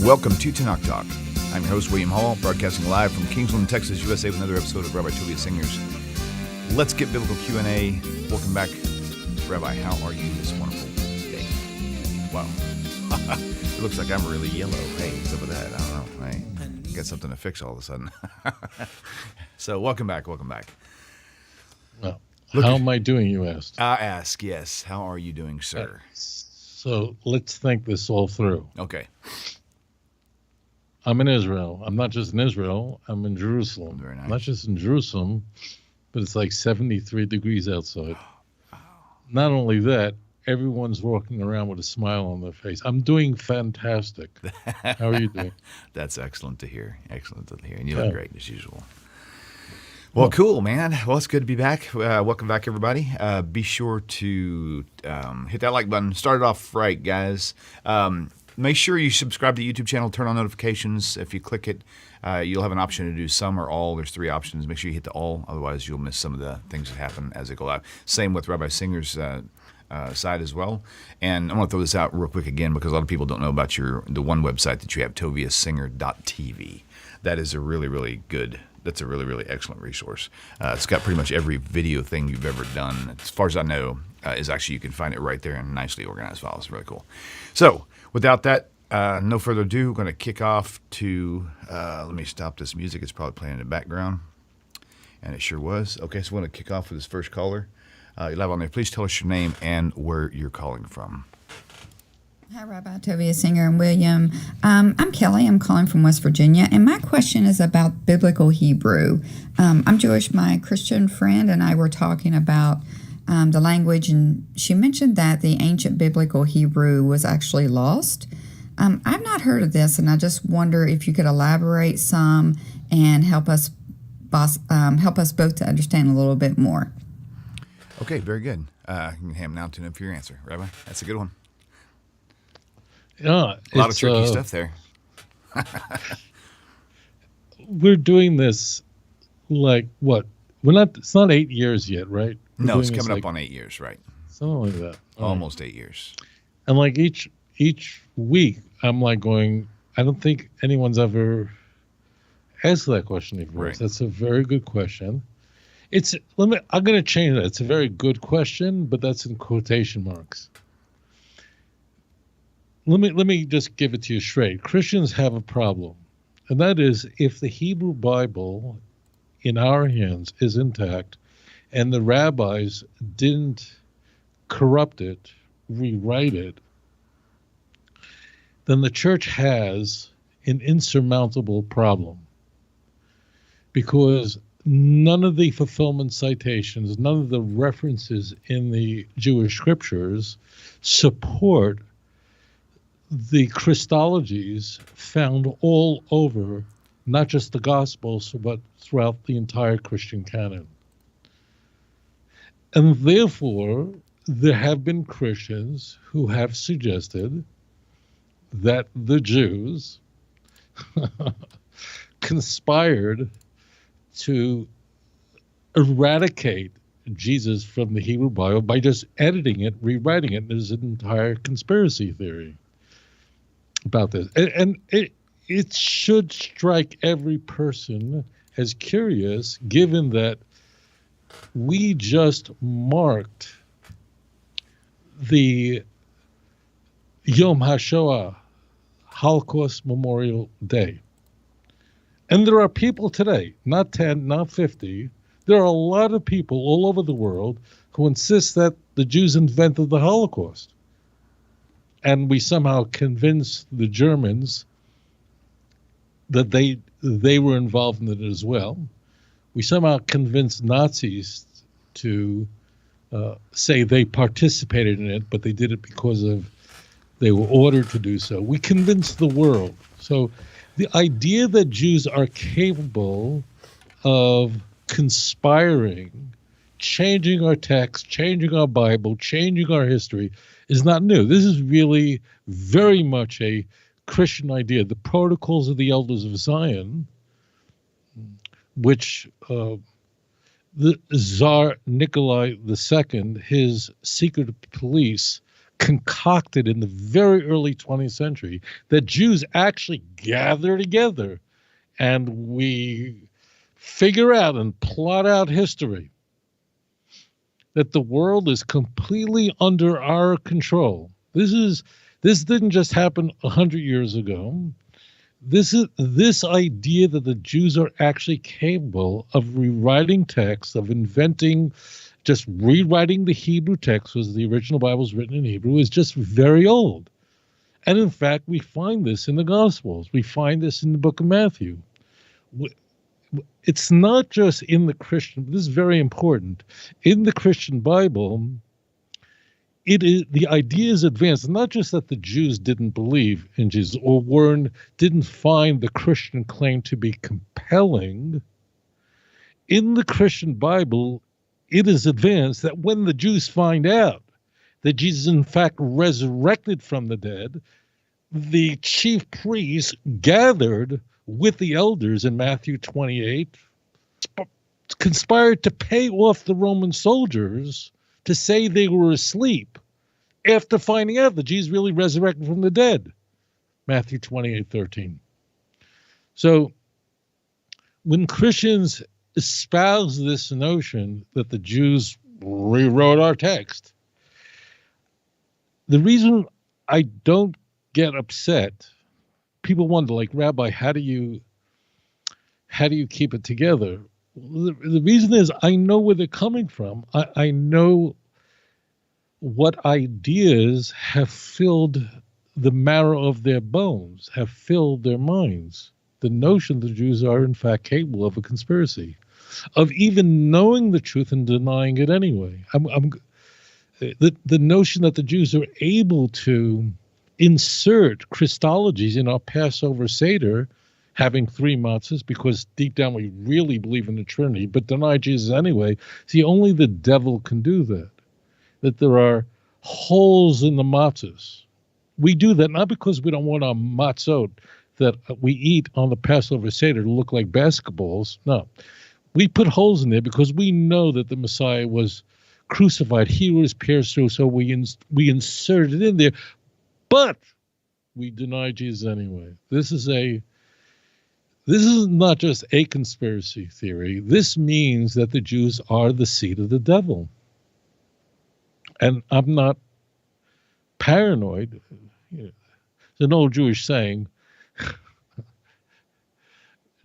Welcome to Tanakh Talk. I'm your host, William Hall, broadcasting live from Kingsland, Texas, USA, with another episode of Rabbi Tovia Singers. Let's get biblical Q&A. Welcome back. Rabbi, how are you this wonderful day? Wow. It looks like I'm really yellow. Hey, what's up with that? I don't know. I got something to fix all of a sudden. So welcome back. Well, how am I doing, you asked? I ask, yes. How are you doing, sir? So let's think this all through. Okay. I'm in Israel. I'm not just in Israel. I'm in Jerusalem. Very nice. Not just in Jerusalem, but it's like 73 degrees outside. Not only that, everyone's walking around with a smile on their face. I'm doing fantastic. How are you doing? That's excellent to hear. Excellent to hear. And you look great as usual. Well, cool, man. Well, it's good to be back. Welcome back, everybody. Be sure to hit that like button. Start it off right, guys. Make sure you subscribe to the YouTube channel. Turn on notifications. If you click it, you'll have an option to do some or all. There's 3 options. Make sure you hit the all. Otherwise, you'll miss some of the things that happen as they go live. Same with Rabbi Singer's side as well. And I want to throw this out real quick again because a lot of people don't know about the one website that you have, toviasinger.tv. That is a really, really good. That's a really, really excellent resource. It's got pretty much every video thing you've ever done. As far as I know, is actually you can find it right there in nicely organized files. It's really cool. So without that, no further ado, we're going to kick off to, let me stop this music. It's probably playing in the background. And it sure was. Okay, so we're going to kick off with this first caller. You're live on there. Please tell us your name and where you're calling from. Hi, Rabbi Tovia, Singer, and William. I'm Kelly. I'm calling from West Virginia, and my question is about biblical Hebrew. I'm Jewish. My Christian friend and I were talking about the language, and she mentioned that the ancient biblical Hebrew was actually lost. I've not heard of this, and I just wonder if you could elaborate some and help us both to understand a little bit more. Okay, very good. You can ham now tune in for your answer, Rabbi. That's a good one. Yeah, a lot of tricky stuff there. We're doing this like what? It's not 8 years yet, right? No, it's coming up on 8 years, right? Something like that. Almost 8 years. And like each week, I'm like going, I don't think anyone's ever asked that question before. Right. That's a very good question. I'm going to change that. It's a very good question, but that's in quotation marks. Let me just give it to you straight. Christians have a problem, and that is if the Hebrew Bible in our hands is intact and the rabbis didn't corrupt it, rewrite it, then the church has an insurmountable problem, because none of the fulfillment citations, none of the references in the Jewish scriptures support the Christologies found all over, not just the Gospels, but throughout the entire Christian canon. And therefore, there have been Christians who have suggested that the Jews conspired to eradicate Jesus from the Hebrew Bible by just editing it, rewriting it. There's an entire conspiracy theory about this. And it should strike every person as curious, given that we just marked the Yom HaShoah, Holocaust Memorial Day. And there are people today, not 10, not 50, there are a lot of people all over the world who insist that the Jews invented the Holocaust. And we somehow convinced the Germans that they were involved in it as well. We somehow convinced Nazis to say they participated in it, but they did it because they were ordered to do so. We convinced the world. So the idea that Jews are capable of conspiring, changing our text, changing our Bible, changing our history is not new. This is really very much a Christian idea. The Protocols of the Elders of Zion, which the Tsar Nikolai II, his secret police, concocted in the very early 20th century that Jews actually gather together and we figure out and plot out history, that the world is completely under our control. This didn't just happen 100 years ago. This idea that the Jews are actually capable of rewriting texts, of inventing, just rewriting the Hebrew text, because the original Bible is written in Hebrew, is just very old. And in fact, we find this in the Gospels. We find this in the book of Matthew. It's not just in the Christian, this is very important. In the Christian Bible, the idea is advanced, not just that the Jews didn't believe in Jesus or didn't find the Christian claim to be compelling. In the Christian Bible, it is advanced that when the Jews find out that Jesus in fact resurrected from the dead, the chief priests gathered with the elders in Matthew 28, conspired to pay off the Roman soldiers to say they were asleep after finding out that Jesus really resurrected from the dead. Matthew 28:13. So when Christians espouse this notion that the Jews rewrote our text, the reason I don't get upset, people wonder, like, Rabbi, how do you keep it together? The reason is I know where they're coming from. I know what ideas have filled the marrow of their bones, have filled their minds. The notion the Jews are, in fact, capable of a conspiracy, of even knowing the truth and denying it anyway. The notion that the Jews are able to insert Christologies in our Passover Seder, having 3 matzahs, because deep down we really believe in the Trinity, but deny Jesus anyway. See, only the devil can do that. That there are holes in the matzahs. We do that not because we don't want our matzot that we eat on the Passover Seder to look like basketballs. No. We put holes in there because we know that the Messiah was crucified. He was pierced through, so we inserted it in there. But we deny Jesus anyway. This is not just a conspiracy theory. This means that the Jews are the seed of the devil. And I'm not paranoid. There's an old Jewish saying,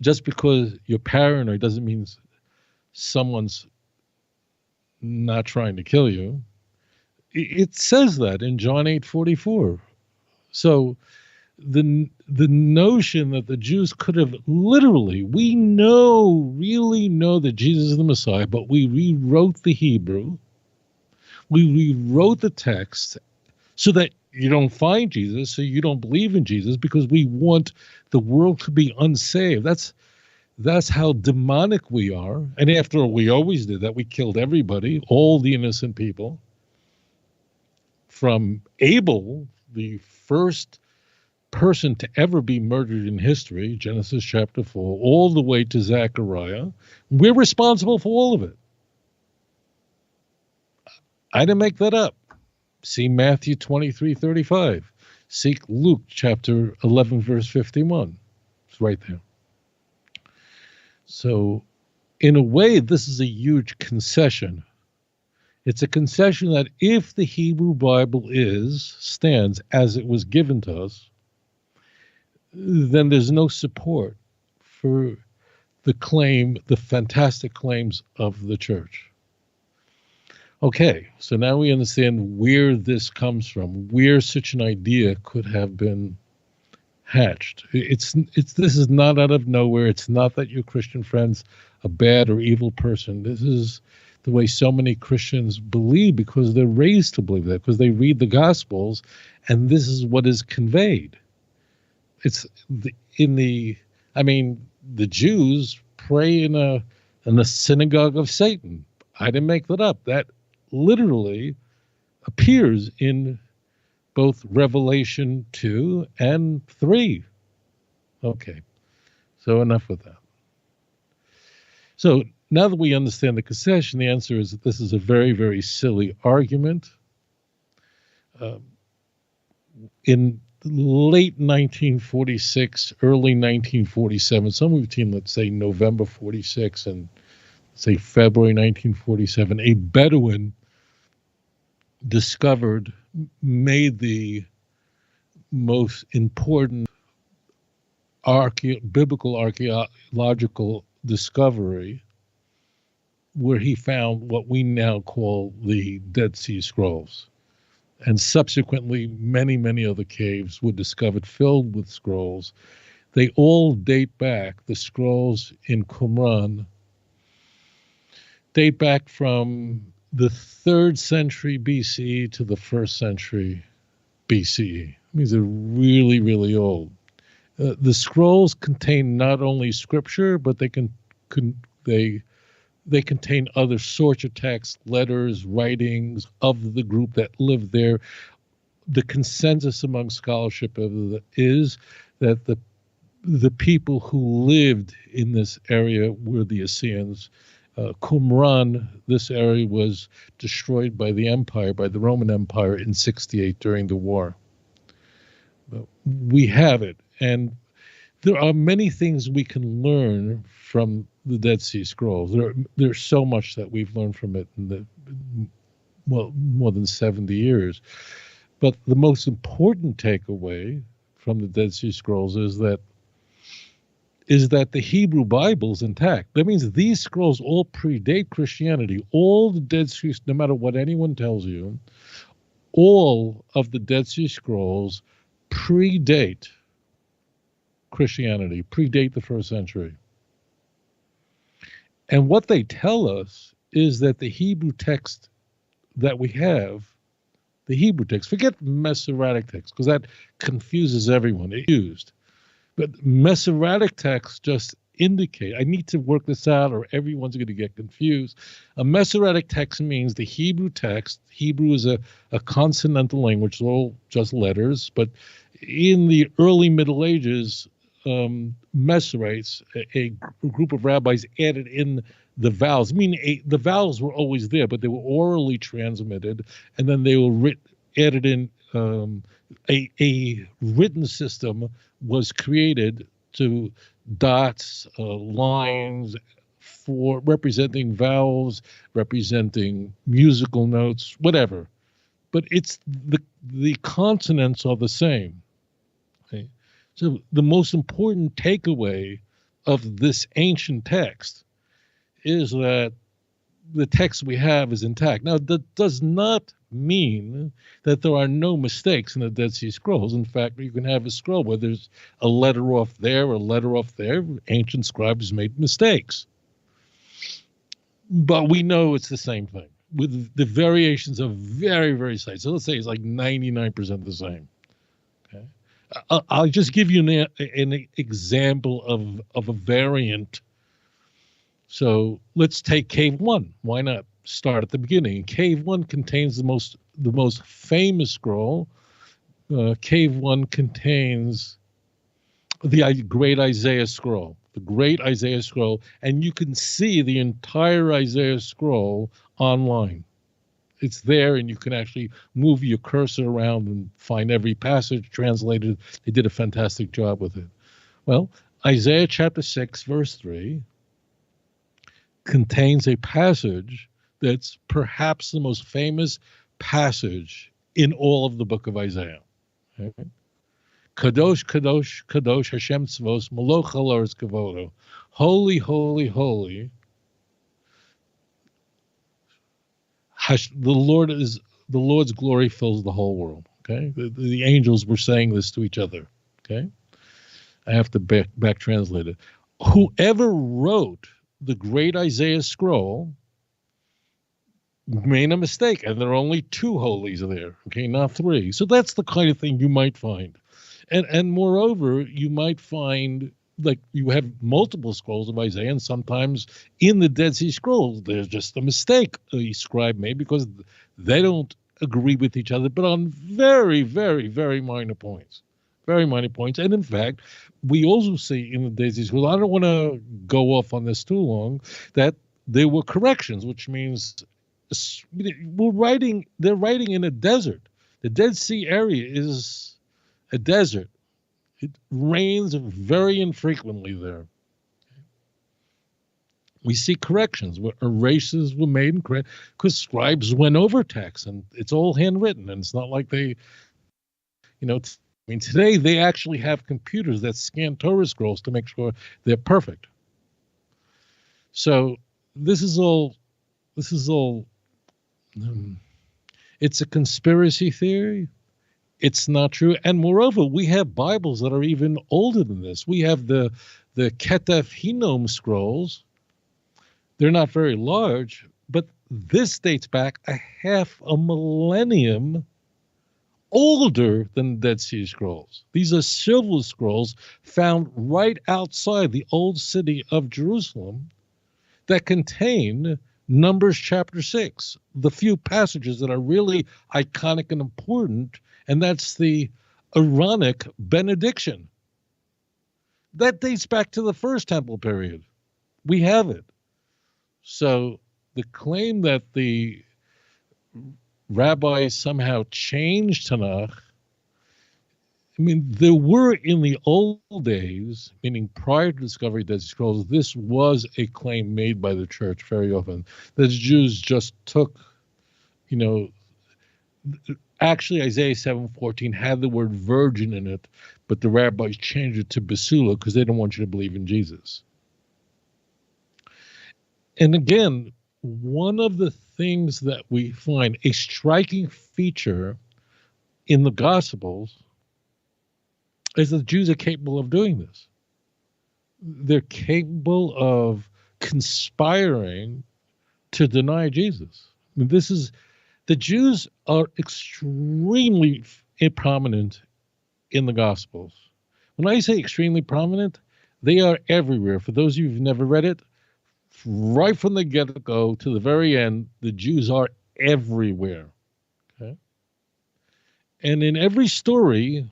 just because you're paranoid doesn't mean someone's not trying to kill you. It says that in John 8:44. So the notion that the Jews could have literally, we really know that Jesus is the Messiah, but we rewrote the Hebrew. We rewrote the text so that you don't find Jesus, so you don't believe in Jesus, because we want the world to be unsaved. That's how demonic we are. And after all, we always did that. We killed everybody, all the innocent people. From Abel, the first person to ever be murdered in history, Genesis chapter 4, all the way to Zechariah. We're responsible for all of it. I didn't make that up. See Matthew 23:35. Seek Luke chapter 11, verse 51. It's right there. So, in a way, this is a huge concession. It's a concession that if the Hebrew Bible stands as it was given to us, then there's no support for the fantastic claims of the church. Okay, so now we understand where this comes from, where such an idea could have been hatched. This is not out of nowhere. It's not that your Christian friend's a bad or evil person. This is the way so many Christians believe because they're raised to believe that, because they read the Gospels, and this is what is conveyed. The Jews pray in a synagogue of Satan. I didn't make that up. That literally appears in both Revelation 2 and 3. Okay, so enough with that. So now that we understand the concession, the answer is that this is a very, very silly argument. in late 1946, early 1947, somewhere between, let's say, November 46 and, say, February 1947, a Bedouin made the most important biblical archaeological discovery, where he found what we now call the Dead Sea Scrolls. And subsequently, many, many other caves were discovered filled with scrolls. They all date back, the scrolls in Qumran date back from the 3rd century BCE to the 1st century BCE. These are really, really old. The scrolls contain not only scripture, but they contain other sorts of texts, letters, writings of the group that lived there. The consensus among scholarship is that the people who lived in this area were the Assyrians. Qumran, this area was destroyed by the Roman Empire in 68 during the war. But we have it, and there are many things we can learn from the Dead Sea Scrolls. There's so much that we've learned from it in more than 70 years. But the most important takeaway from the Dead Sea Scrolls is that the Hebrew Bible is intact. That means these scrolls all predate Christianity. All the Dead Sea, no matter what anyone tells you, all of the Dead Sea Scrolls predate Christianity, predate the 1st century. And what they tell us is that the Hebrew text that we have, the Hebrew text, forget Masoretic text, because that confuses everyone. It's used. But Masoretic texts just indicate, I need to work this out or everyone's going to get confused. A Masoretic text means the Hebrew text. Hebrew is a consonantal language, so all just letters. But in the early Middle Ages, Masoretes, a group of rabbis, added in the vowels. The vowels were always there, but they were orally transmitted, and then they were added in. A written system was created to dots, lines for representing vowels, representing musical notes, whatever. But it's the consonants are the same. Okay? So the most important takeaway of this ancient text is that the text we have is intact. Now, that does not mean that there are no mistakes in the Dead Sea Scrolls. In fact, you can have a scroll where there's a letter off there, a letter off there. Ancient scribes made mistakes. But we know it's the same thing. With the variations are very, very slight. So let's say it's like 99% the same. Okay? I'll just give you an example of a variant. So let's take Cave 1. Why not start at the beginning? Cave 1 contains the most famous scroll. Cave 1 contains the Great Isaiah Scroll. The Great Isaiah Scroll, and you can see the entire Isaiah Scroll online. It's there, and you can actually move your cursor around and find every passage translated. They did a fantastic job with it. Well, Isaiah chapter 6, verse 3 contains a passage that's perhaps the most famous passage in all of the book of Isaiah. Okay? Kadosh, Kadosh, Kadosh, Hashem Tzvos, Moloch Halaretz Kavodo. Holy, holy, holy. The Lord's glory fills the whole world. Okay, the angels were saying this to each other. Okay, I have to back translate it. Whoever wrote the Great Isaiah Scroll made a mistake, and there are only 2 holies there. Okay, not 3. So that's the kind of thing you might find. And moreover, you might find, like, you have multiple scrolls of Isaiah, and sometimes in the Dead Sea Scrolls, there's just a mistake a scribe made because they don't agree with each other, but on very, very, very minor points. Very minor points. And in fact, we also see in the Dead Sea Scrolls, I don't want to go off on this too long, that there were corrections, which means they're writing in a desert. The Dead Sea area is a desert. It rains very infrequently there. We see corrections where erasures were made and correct because scribes went over text, and it's all handwritten, and it's not like they, today they actually have computers that scan Torah scrolls to make sure they're perfect. So this is all, it's a conspiracy theory. It's not true. And moreover, we have Bibles that are even older than this. We have the Ketef Hinnom scrolls. They're not very large, but this dates back a half a millennium older than Dead Sea Scrolls. These are silver scrolls found right outside the old city of Jerusalem that contain Numbers chapter 6, the few passages that are really iconic and important, and that's the Aaronic benediction. That dates back to the First Temple period. We have it. So the claim that the rabbis somehow changed Tanakh, I mean, there were in the old days, meaning prior to the discovery of Dead Sea Scrolls, this was a claim made by the church very often, that the Jews just took, actually Isaiah 7:14 had the word virgin in it, but the rabbis changed it to Basula because they don't want you to believe in Jesus. And again, one of the things that we find a striking feature in the Gospels is that the Jews are capable of doing this. They're capable of conspiring to deny Jesus. I mean, the Jews are extremely prominent in the Gospels. When I say extremely prominent, they are everywhere. For those of you who've never read it, right from the get-go to the very end, the Jews are everywhere. Okay? And in every story,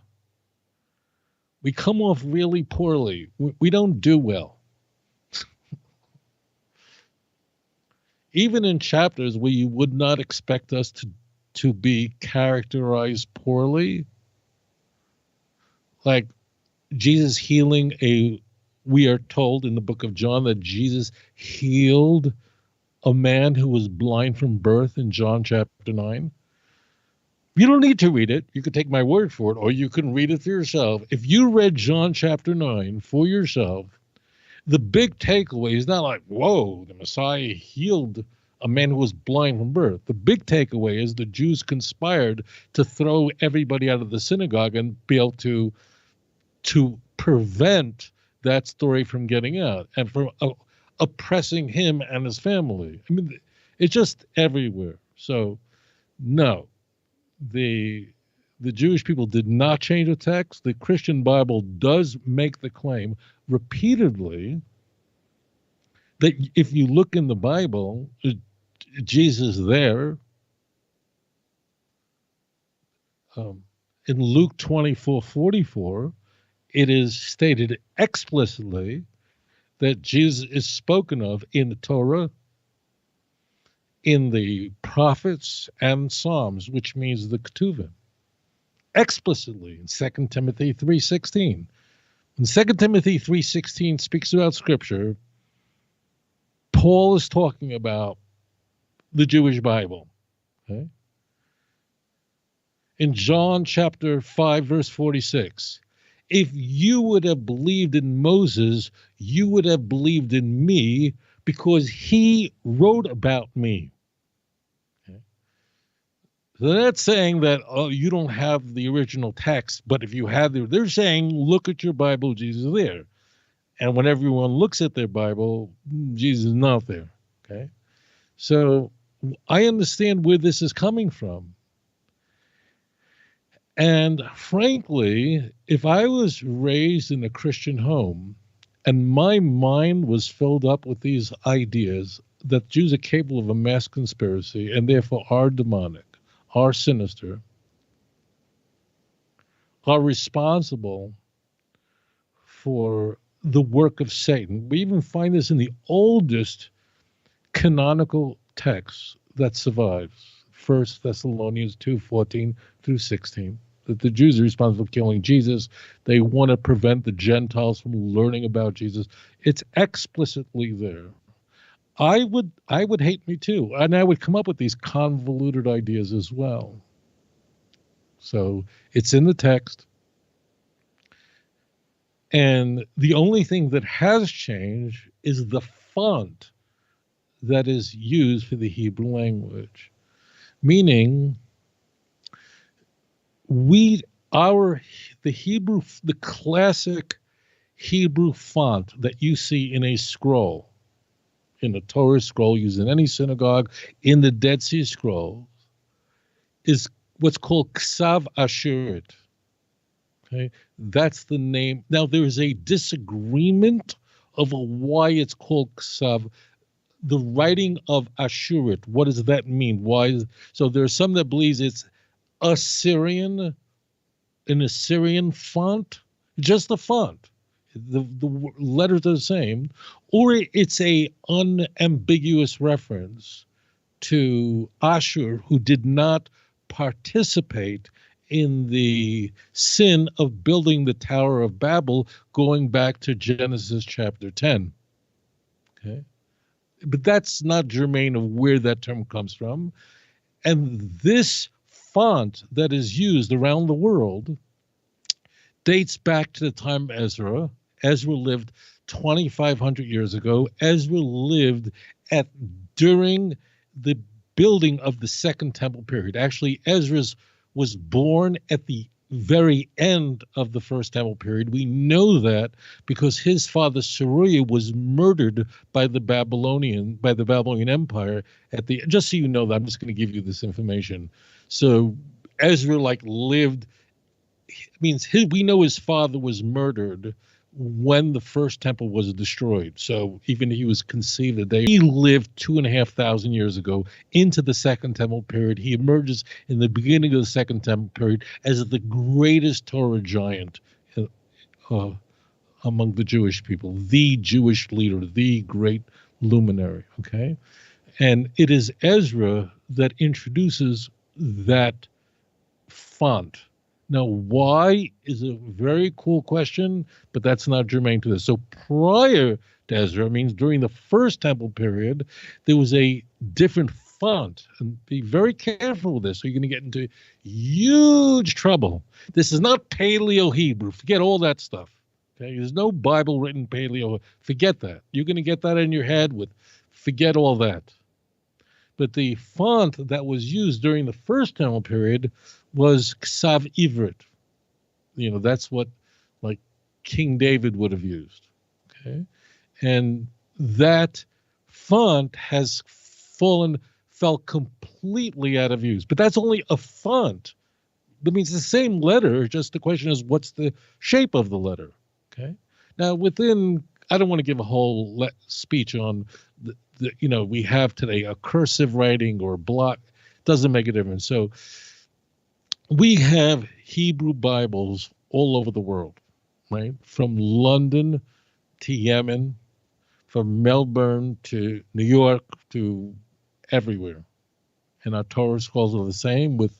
we come off really poorly. We don't do well. Even in chapters where you would not expect us to be characterized poorly, like Jesus healing we are told in the book of John that Jesus healed a man who was blind from birth in John chapter 9. You don't need to read it. You could take my word for it, or you can read it for yourself. If you read John chapter 9 for yourself, the big takeaway is not like, whoa, the Messiah healed a man who was blind from birth. The big takeaway is the Jews conspired to throw everybody out of the synagogue and be able to prevent that story from getting out and from oppressing him and his family. I mean, it's just everywhere. So, no, the Jewish people did not change the text. The Christian Bible does make the claim repeatedly that if you look in the Bible, Jesus there, in Luke 24:44, it is stated explicitly that Jesus is spoken of in the Torah, in the prophets and Psalms, which means the Ketuvim, explicitly in 2 Timothy 3:16. When 2 Timothy 3:16 speaks about Scripture, Paul is talking about the Jewish Bible. Okay? In John chapter 5, verse 46, if you would have believed in Moses, you would have believed in me because he wrote about me. Okay? So that's saying that, oh, you don't have the original text, but if you have they're saying, look at your Bible, Jesus is there. And when everyone looks at their Bible, Jesus is not there. Okay? So I understand where this is coming from. And frankly, if I was raised in a Christian home and my mind was filled up with these ideas that Jews are capable of a mass conspiracy and therefore are demonic, are sinister, are responsible for the work of Satan. We even find this in the oldest canonical texts that survives, 1 Thessalonians 2:14 through 16, that the Jews are responsible for killing Jesus. They want to prevent the Gentiles from learning about Jesus. It's explicitly there. I would hate me too, and I would come up with these convoluted ideas as well. So it's in the text. And the only thing that has changed is the font that is used for the Hebrew language. Meaning, the classic Hebrew font that you see in a scroll, in a Torah scroll used in any synagogue, in the Dead Sea Scrolls, is what's called Ksav Ashurit. Okay, that's the name. Now there is a disagreement of why it's called Ksav. The writing of Ashurit. What does that mean? Why? So there are some that believes it's Assyrian, an Assyrian font, just the font. The letters are the same, or it's a unambiguous reference to Ashur, who did not participate in the sin of building the Tower of Babel, going back to Genesis chapter 10. Okay, but that's not germane of where that term comes from. And this font that is used around the world dates back to the time of Ezra. Ezra lived 2,500 years ago. Ezra lived during the building of the Second Temple period. Actually, Ezra was born at the very end of the First Temple period. We know that because his father Saruya was murdered by the Babylonian Empire just so you know that, I'm just going to give you this information. So Ezra lived, means we know his father was murdered when the First Temple was destroyed. So even he was conceived the day he lived 2,500 years ago into the Second Temple period. He emerges in the beginning of the Second Temple period as the greatest Torah giant among the Jewish people, the Jewish leader, the great luminary. Okay, and it is Ezra that introduces that font. Now, why is a very cool question, but that's not germane to this. So prior to Ezra, means during the First Temple period, there was a different font. And be very careful with this, or you're going to get into huge trouble. This is not Paleo-Hebrew. Forget all that stuff. Okay? There's no Bible written Paleo. Forget that. You're going to get that in your head forget all that. But the font that was used during the First Temple period was Ksav Ivrit. That's what King David would have used. Okay, and that font has fell completely out of use. But that's only a font. That means the same letter. Just the question is, what's the shape of the letter? Okay. Now, I don't want to give a whole speech on we have today a cursive writing or block. Doesn't make a difference. So we have Hebrew Bibles all over the world, right? From London to Yemen, from Melbourne to New York to everywhere. And our Torah scrolls are the same, with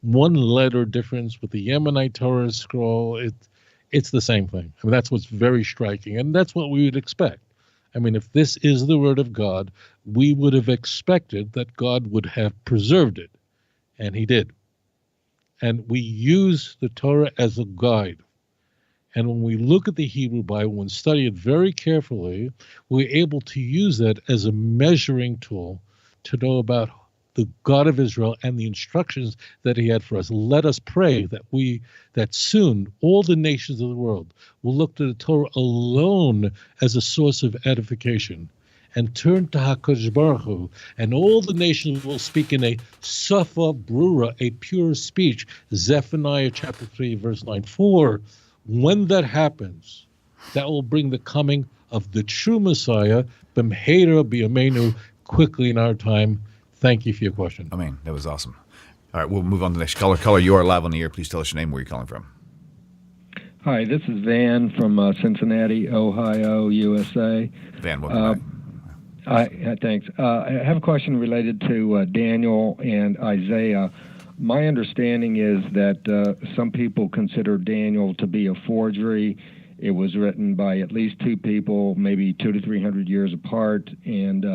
one letter difference. With the Yemenite Torah scroll, it's the same thing. I mean, that's what's very striking, and that's what we would expect. I mean, if this is the word of God, we would have expected that God would have preserved it, and he did. And we use the Torah as a guide. And when we look at the Hebrew Bible and study it very carefully, we're able to use that as a measuring tool to know about the God of Israel and the instructions that he had for us. Let us pray that soon all the nations of the world will look to the Torah alone as a source of edification and turn to HaKadosh Baruch Hu, and all the nations will speak in a Safa Brura, a pure speech. Zephaniah chapter 3, verse 9. For when that happens, that will bring the coming of the true Messiah, B'mheira B'yameinu, quickly in our time. Thank you for your question. I mean, that was awesome. All right, we'll move on to the next caller. Caller, you are live on the air. Please tell us your name, where you're calling from. Hi, this is Van from Cincinnati, Ohio, USA. Van, welcome back. Thanks. I have a question related to Daniel and Isaiah. My understanding is that some people consider Daniel to be a forgery. It was written by at least two people, maybe 200 to 300 years apart, and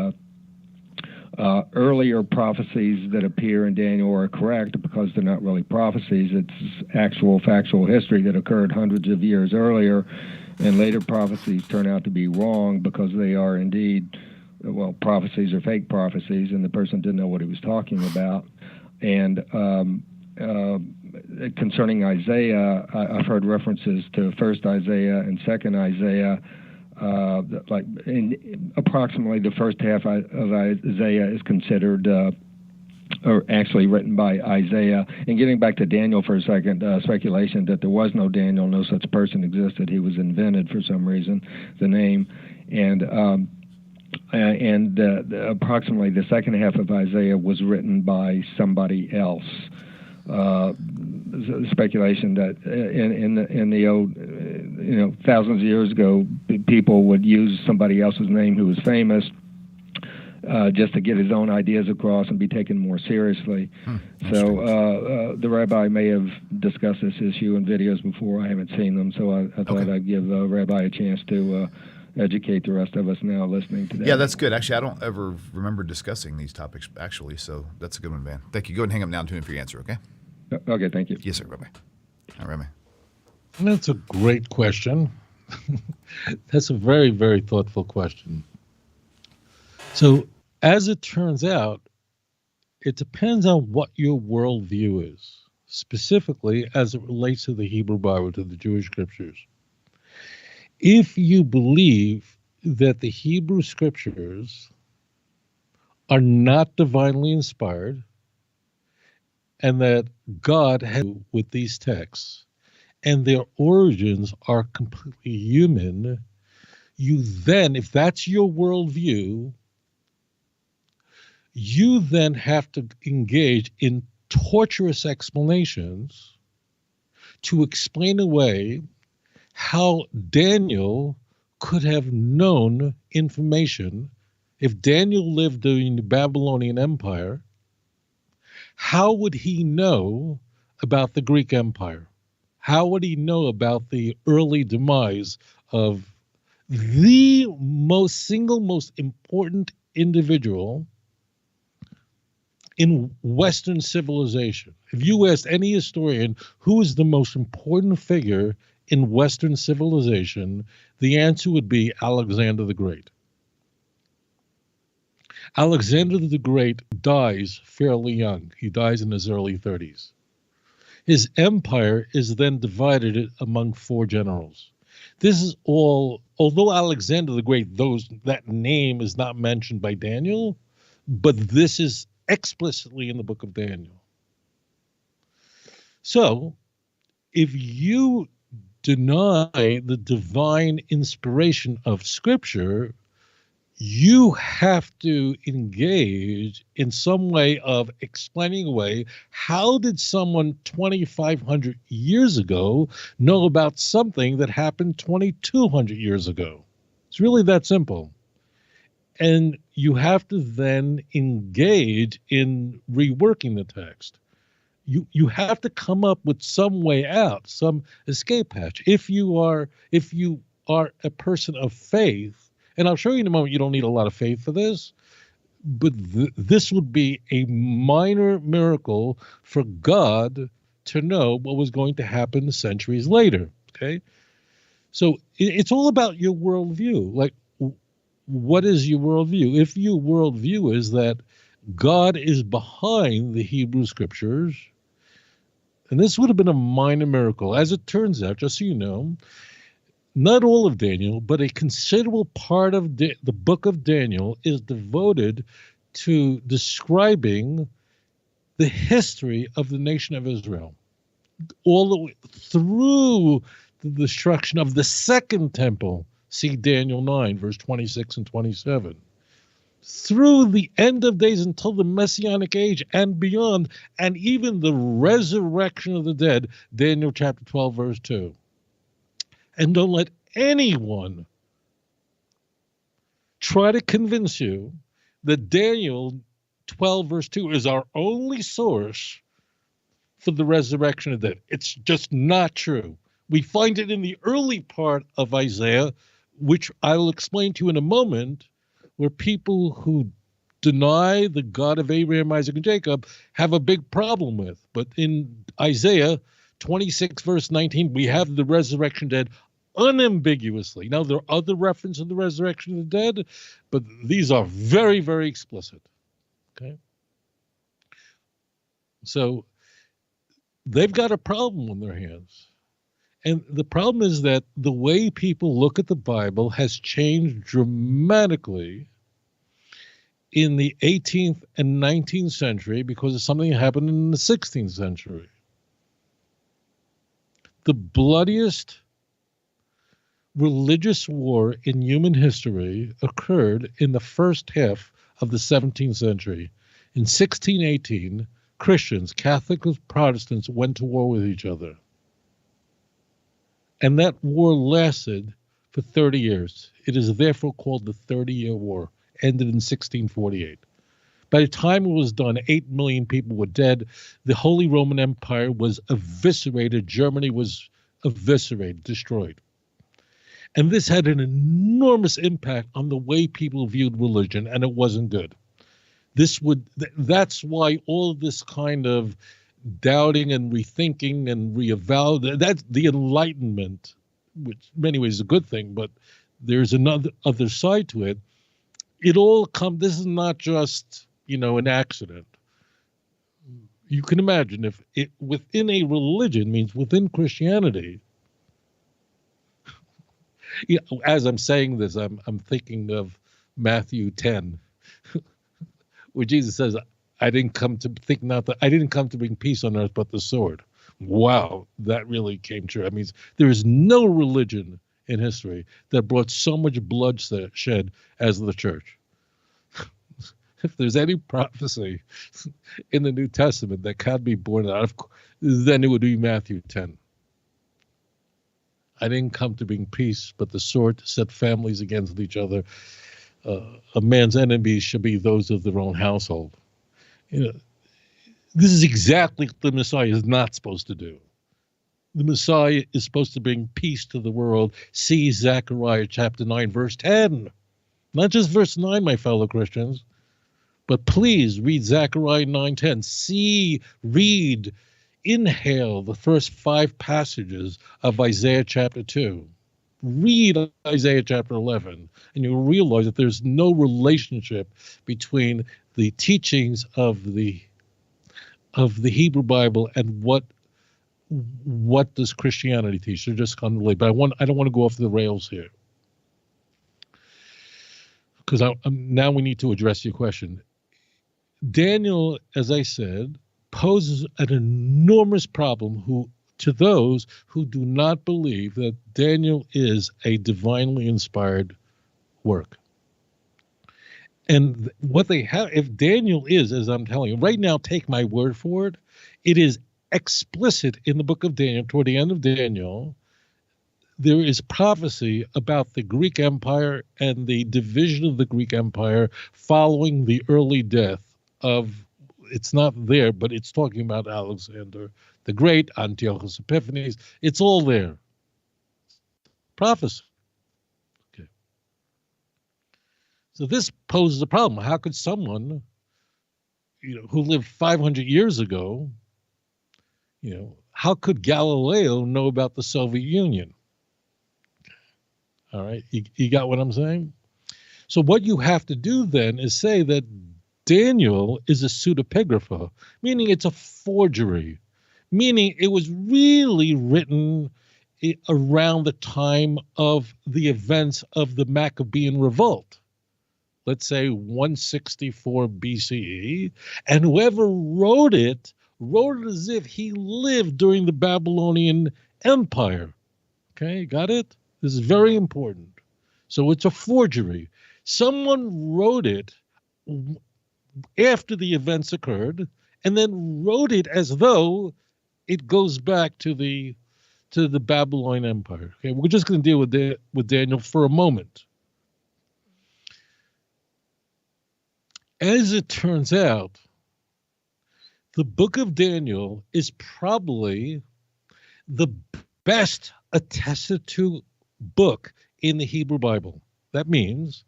earlier prophecies that appear in Daniel are correct because they're not really prophecies. It's actual factual history that occurred hundreds of years earlier, and later prophecies turn out to be wrong because they are indeed, well, prophecies or fake prophecies, and the person didn't know what he was talking about. And concerning Isaiah, I've heard references to first Isaiah and second Isaiah. Like in approximately the first half of Isaiah is considered or actually written by Isaiah. And getting back to Daniel for a second, speculation that there was no Daniel, no such person existed. He was invented for some reason, the name. And approximately the second half of Isaiah was written by somebody else. Speculation that in the old, thousands of years ago, people would use somebody else's name who was famous just to get his own ideas across and be taken more seriously. So the rabbi may have discussed this issue in videos before. I haven't seen them, so I thought I'd give Rabbi a chance to educate the rest of us now listening today. Yeah, that's good. Actually, I don't ever remember discussing these topics, actually, so that's a good one, man. Thank you. Go ahead and hang up now and tune in for your answer, okay? Okay, thank you. Yes, sir. Bye-bye. All right, man. That's a great question. That's a very, very thoughtful question. So, as it turns out, it depends on what your worldview is, specifically as it relates to the Hebrew Bible, to the Jewish scriptures. If you believe that the Hebrew scriptures are not divinely inspired and that God had with these texts and their origins are completely human, you then, if that's your worldview, you then have to engage in torturous explanations to explain away how Daniel could have known information. If Daniel lived during the Babylonian Empire, how would he know about the Greek Empire? How would he know about the early demise of the single most important individual in Western civilization? If you asked any historian who is the most important figure in Western civilization, the answer would be Alexander the Great. Alexander the Great dies fairly young. He dies in his early 30s. His empire is then divided among 4 generals. This is all, although Alexander the Great, that name is not mentioned by Daniel, but this is explicitly in the book of Daniel. So, if you deny the divine inspiration of Scripture, you have to engage in some way of explaining away how did someone 2,500 years ago know about something that happened 2,200 years ago. It's really that simple. And you have to then engage in reworking the text. You have to come up with some way out, some escape hatch. If you are a person of faith, and I'll show you in a moment, you don't need a lot of faith for this, but this would be a minor miracle for God to know what was going to happen centuries later, okay? So it's all about your worldview. Like, what is your worldview? If your worldview is that God is behind the Hebrew scriptures, and this would have been a minor miracle. As it turns out, just so you know, not all of Daniel, but a considerable part of the book of Daniel is devoted to describing the history of the nation of Israel, all the way through the destruction of the second temple. See Daniel 9, verse 26 and 27. Through the end of days until the Messianic age and beyond, and even the resurrection of the dead, Daniel chapter 12, verse 2. And don't let anyone try to convince you that Daniel 12 verse 2 is our only source for the resurrection of the dead. It's just not true. We find it in the early part of Isaiah, which I will explain to you in a moment, where people who deny the God of Abraham, Isaac, and Jacob have a big problem with. But in Isaiah 26 verse 19, we have the resurrection dead unambiguously. Now, there are other references to the resurrection of the dead, but these are very, very explicit. Okay? So they've got a problem on their hands. And the problem is that the way people look at the Bible has changed dramatically in the 18th and 19th century because of something that happened in the 16th century. The bloodiest religious war in human history occurred in the first half of the 17th century. In 1618, Christians, Catholics, Protestants went to war with each other. And that war lasted for 30 years. It is therefore called the 30-Year War. Ended in 1648. By the time it was done, 8 million people were dead. The Holy Roman Empire was eviscerated. Germany was eviscerated, destroyed. And this had an enormous impact on the way people viewed religion, and it wasn't good. That's why all of this kind of doubting and rethinking and reevaluating, that's the Enlightenment, which in many ways is a good thing, but there's other side to it. This is not just, an accident. You can imagine if it within a religion means within Christianity. As I'm saying this, I'm thinking of Matthew 10, where Jesus says, I didn't come to bring peace on earth but the sword. Wow, that really came true. I mean, there is no religion in history that brought so much bloodshed as the church. If there's any prophecy in the New Testament that can be born out of, then it would be Matthew 10. I didn't come to bring peace, but the sword to set families against each other. A man's enemies should be those of their own household. This is exactly what the Messiah is not supposed to do. The Messiah is supposed to bring peace to the world. See Zechariah chapter 9, verse 10. Not just verse 9, my fellow Christians, but please read Zechariah 9:10. See, read, inhale the first 5 passages of Isaiah chapter 2. Read Isaiah chapter 11, and you'll realize that there's no relationship between the teachings of the Hebrew Bible and what does Christianity teach. They're just unrelated. But I don't want to go off the rails here, because now we need to address your question. Daniel, as I said, poses an enormous problem to those who do not believe that Daniel is a divinely inspired work. And what they have, if Daniel is, as I'm telling you, right now, take my word for it, it is explicit in the book of Daniel, toward the end of Daniel, there is prophecy about the Greek Empire and the division of the Greek Empire following the early death of, it's not there, but it's talking about Alexander the Great, Antiochus Epiphanes. It's all there. Prophecy. Okay. So this poses a problem. How could someone, who lived 500 years ago, how could Galileo know about the Soviet Union? All right, you got what I'm saying? So what you have to do then is say that Daniel is a pseudepigrapha, meaning it's a forgery, meaning it was really written around the time of the events of the Maccabean revolt, let's say 164 BCE, and whoever wrote it as if he lived during the Babylonian Empire. Okay, got it? This is very important. So it's a forgery. Someone wrote it after the events occurred, and then wrote it as though it goes back to the Babylonian Empire. Okay, we're just going to deal with Daniel for a moment. As it turns out, the book of Daniel is probably the best attested to book in the Hebrew Bible. That means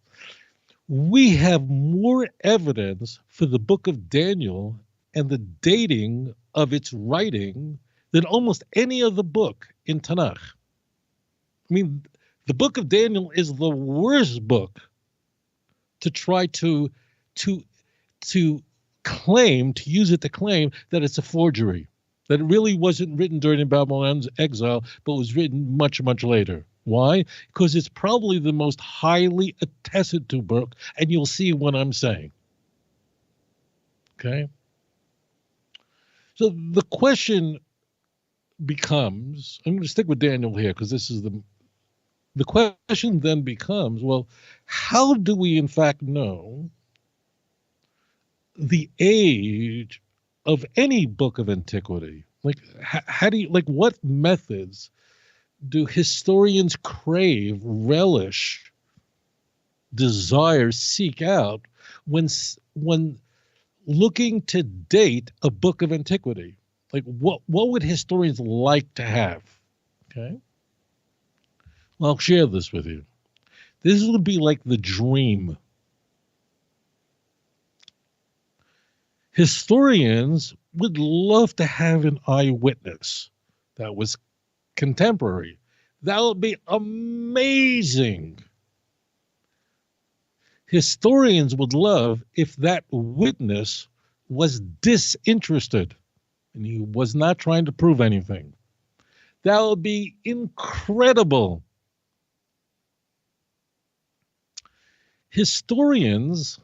we have more evidence for the book of Daniel and the dating of its writing than almost any other book in Tanakh. I mean, the book of Daniel is the worst book to try to claim, to use it to claim that it's a forgery, that it really wasn't written during Babylon's exile, but was written much, much later. Why? Because it's probably the most highly attested to book, and you'll see what I'm saying. Okay? So the question becomes, I'm going to stick with Daniel here because this is the question then becomes, well, how do we in fact know the age of any book of antiquity? Like, how do you, like, what methods do historians crave, relish, desire, seek out when looking to date a book of antiquity? Like, what would historians like to have? Okay. Well, I'll share this with you. This would be like the dream. Historians would love to have an eyewitness that was contemporary. That would be amazing. Historians would love if that witness was disinterested and he was not trying to prove anything. That would be incredible. Historians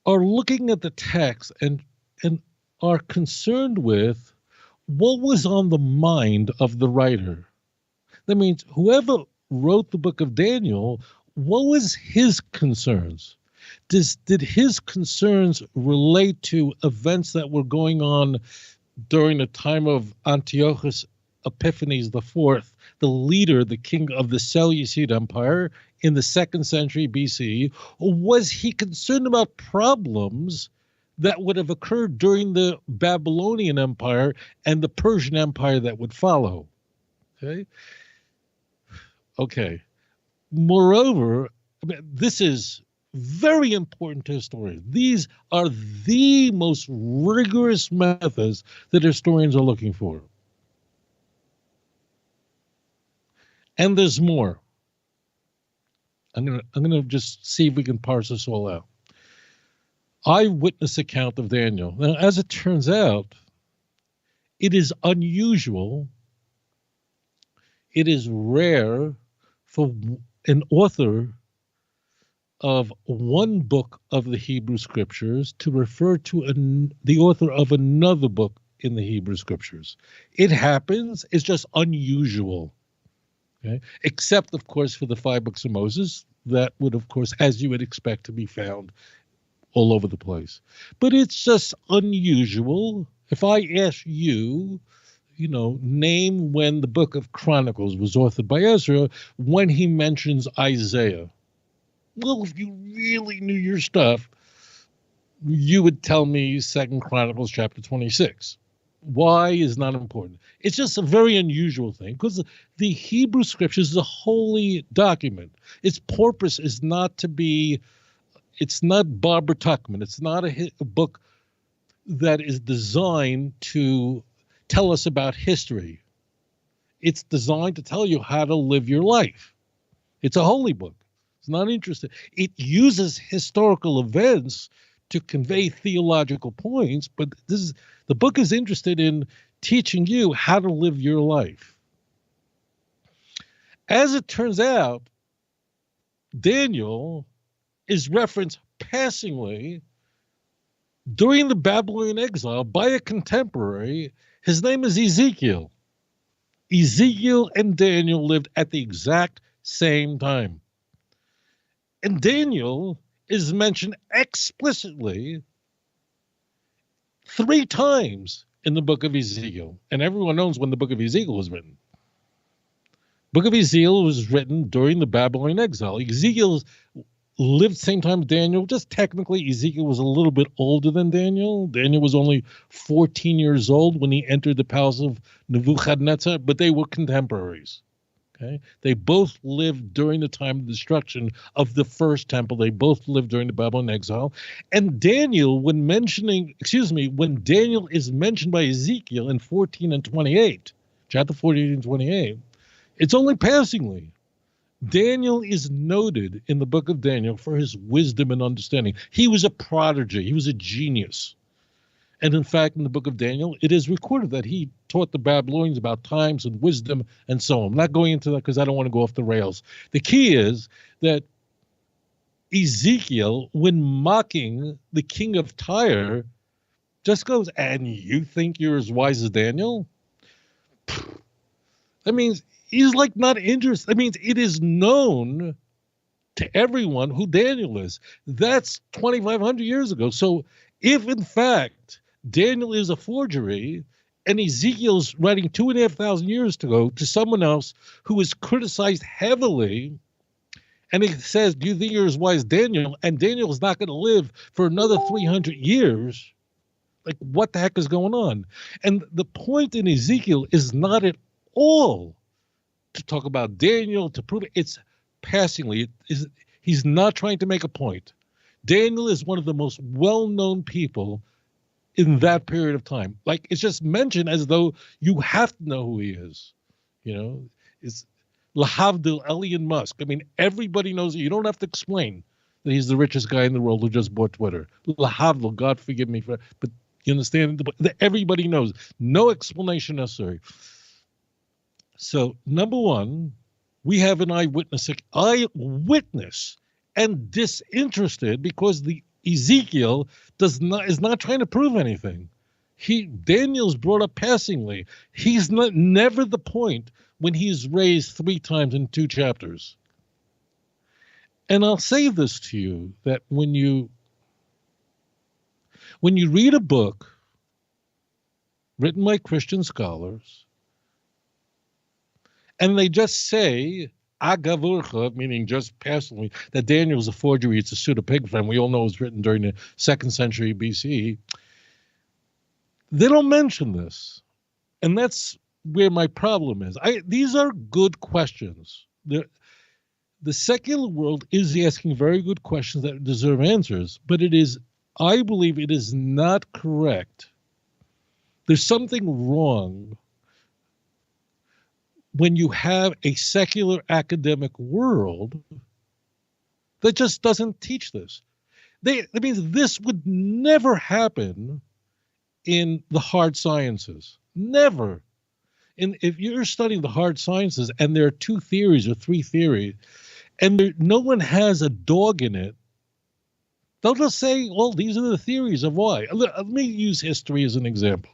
are looking at the text and are concerned with what was on the mind of the writer. That means whoever wrote the book of Daniel, what was his concerns? Did his concerns relate to events that were going on during the time of Antiochus Epiphanes IV, the leader, the king of the Seleucid Empire in the 2nd century BC, or was he concerned about problems that would have occurred during the Babylonian Empire and the Persian Empire that would follow? Okay. Moreover, this is very important to historians. These are the most rigorous methods that historians are looking for. And there's more. I'm gonna just see if we can parse this all out. Eyewitness account of Daniel. Now, as it turns out, it is unusual, it is rare for an author of one book of the Hebrew Scriptures to refer to the author of another book in the Hebrew Scriptures. It happens, it's just unusual. Okay? Except, of course, for the 5 books of Moses, that would, of course, as you would expect, to be found all over the place. But it's just unusual. If I ask you, name when the book of Chronicles was authored by Ezra, when he mentions Isaiah. Well, if you really knew your stuff, you would tell me 2 Chronicles chapter 26. Why is not important. It's just a very unusual thing because the Hebrew Scriptures is a holy document. Its purpose is not to be, it's not Barbara Tuchman. It's not a book that is designed to tell us about history. It's designed to tell you how to live your life. It's a holy book. It's not interested. It uses historical events to convey theological points, but the book is interested in teaching you how to live your life. As it turns out, Daniel is referenced passingly during the Babylonian exile by a contemporary. His name is Ezekiel. Ezekiel and Daniel lived at the exact same time. And Daniel is mentioned explicitly 3 times in the book of Ezekiel. And everyone knows when the book of Ezekiel was written. Book of Ezekiel was written during the Babylonian exile. Ezekiel lived same time as Daniel. Just technically, Ezekiel was a little bit older than Daniel. Daniel was only 14 years old when he entered the palace of Nebuchadnezzar, but they were contemporaries. Okay, they both lived during the time of the destruction of the first temple. They both lived during the Babylonian exile. And Daniel, when Daniel is mentioned by Ezekiel in 14 and 28, chapter 14 and 28, it's only passingly. Daniel is noted in the book of Daniel for his wisdom and understanding. He was a prodigy. He was a genius. And in fact, in the book of Daniel, it is recorded that he taught the Babylonians about times and wisdom and so on. I'm not going into that because I don't want to go off the rails. The key is that Ezekiel, when mocking the king of Tyre, just goes, and you think you're as wise as Daniel? That means he's like not interested. That means it is known to everyone who Daniel is. That's 2,500 years ago. So if in fact Daniel is a forgery and Ezekiel's writing 2,500 years ago to someone else who is criticized heavily, and he says, do you think you're as wise as Daniel? And Daniel is not going to live for another 300 years. Like, what the heck is going on? And the point in Ezekiel is not at all to talk about Daniel, to prove it. It's passingly. He's not trying to make a point. Daniel is one of the most well-known people in that period of time. Like, it's just mentioned as though you have to know who he is. It's Lahavdil, Elon Musk. I mean, everybody knows it. You don't have to explain that he's the richest guy in the world who just bought Twitter. Lahavdil, God forgive me for, but you understand? Everybody knows. No explanation necessary. So, number one, we have an eyewitness and disinterested, because the Ezekiel is not trying to prove anything. Daniel's brought up passingly. He's never the point when he's raised 3 times in 2 chapters. And I'll say this to you, that when you read a book written by Christian scholars, and they just say, agavurcha, meaning just passively, that Daniel was a forgery, it's a pseudepigraph, we all know it was written during the 2nd century BCE. They don't mention this. And that's where my problem is. These are good questions. The secular world is asking very good questions that deserve answers, but I believe it is not correct. There's something wrong when you have a secular academic world that just doesn't teach this. That means this would never happen in the hard sciences. Never. And if you're studying the hard sciences and there are 2 theories or 3 theories, and no one has a dog in it, they'll just say, well, these are the theories of why. Let me use history as an example.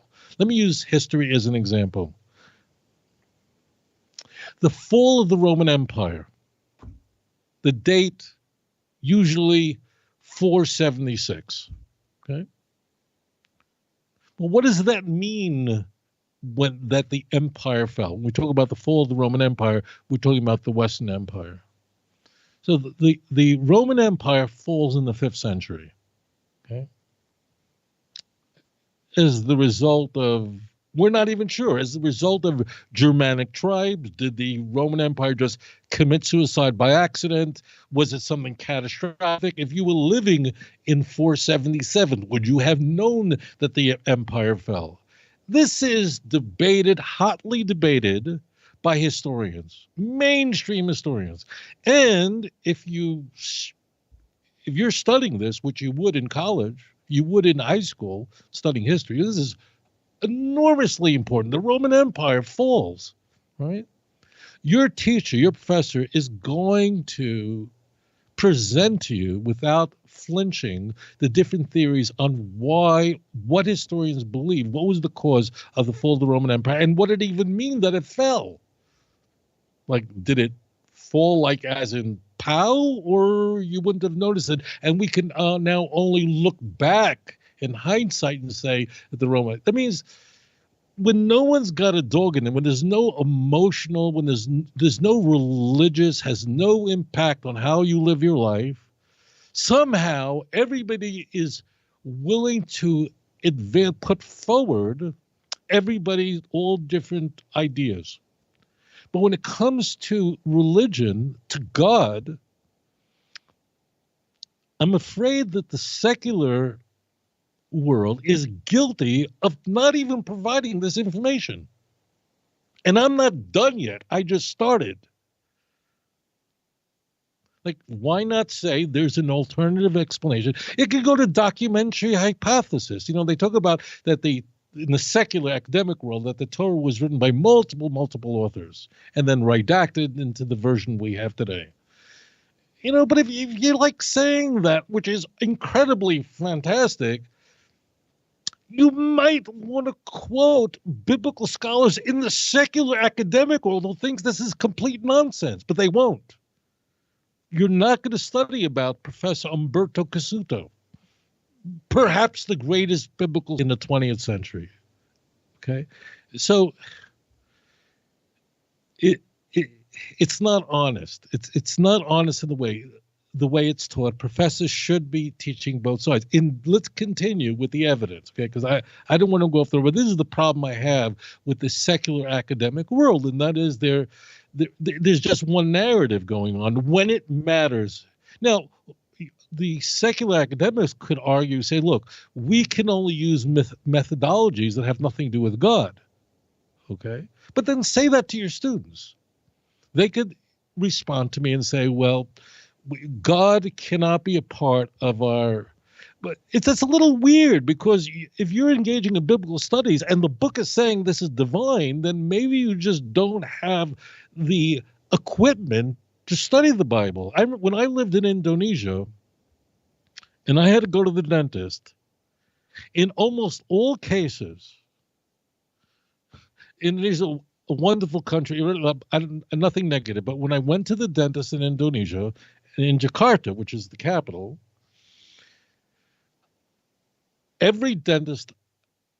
The fall of the Roman Empire, the date usually 476. Okay. Well, what does that mean that the empire fell? When we talk about the fall of the Roman Empire, we're talking about the Western Empire. So the Roman Empire falls in the 5th century. Okay. As the result of, we're not even sure, as the result of Germanic tribes, did the Roman Empire just commit suicide by accident? Was it something catastrophic? If you were living in 477, would you have known that the empire fell? This is hotly debated by historians, mainstream historians. And if you're studying this, which you would in college, you would in high school, studying history, this is enormously important. The Roman Empire falls, right? Your teacher, your professor is going to present to you without flinching the different theories on what historians believe, what was the cause of the fall of the Roman Empire, and what did it even mean that it fell. Like, did it fall like as in pow, or you wouldn't have noticed it? And we can now only look back in hindsight and say that the Roman, that means when no one's got a dog in it, when there's no emotional, when there's no religious, has no impact on how you live your life, somehow everybody is willing to put forward everybody's all different ideas. But when it comes to religion, to God, I'm afraid that the secular world is guilty of not even providing this information. And I'm not done yet. I just started. Like, why not say there's an alternative explanation? It could go to documentary hypothesis. You know, they talk about that in the secular academic world, that the Torah was written by multiple authors and then redacted into the version we have today. You know, but if you like saying that, which is incredibly fantastic, you might want to quote biblical scholars in the secular academic world who thinks this is complete nonsense, but they won't. You're not going to study about Professor Umberto Cassuto, perhaps the greatest biblical in the 20th century. Okay, so it's not honest. It's not honest in the way it's taught. Professors should be teaching both sides. Let's continue with the evidence, okay? Because I don't want to go off the road, but this is the problem I have with the secular academic world, and that is there's just one narrative going on when it matters. Now, the secular academics could argue, say, look, we can only use methodologies that have nothing to do with God, okay? But then say that to your students. They could respond to me and say, well, God cannot be a part of our, but that's a little weird, because if you're engaging in biblical studies and the book is saying this is divine, then maybe you just don't have the equipment to study the Bible. When I lived in Indonesia and I had to go to the dentist, in almost all cases, Indonesia, a wonderful country, nothing negative, but when I went to the dentist in Indonesia, in Jakarta, which is the capital, every dentist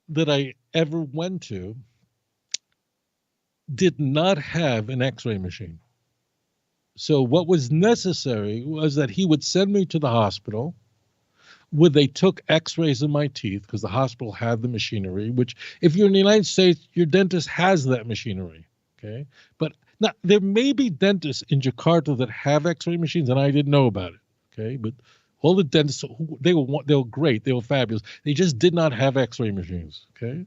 that I ever went to did not have an X-ray machine. So what was necessary was that he would send me to the hospital where they took X-rays of my teeth, because the hospital had the machinery, which if you're in the United States, your dentist has that machinery, okay? But now, there may be dentists in Jakarta that have X-ray machines, and I didn't know about it, okay? But all the dentists, they were great. They were fabulous. They just did not have X-ray machines, okay?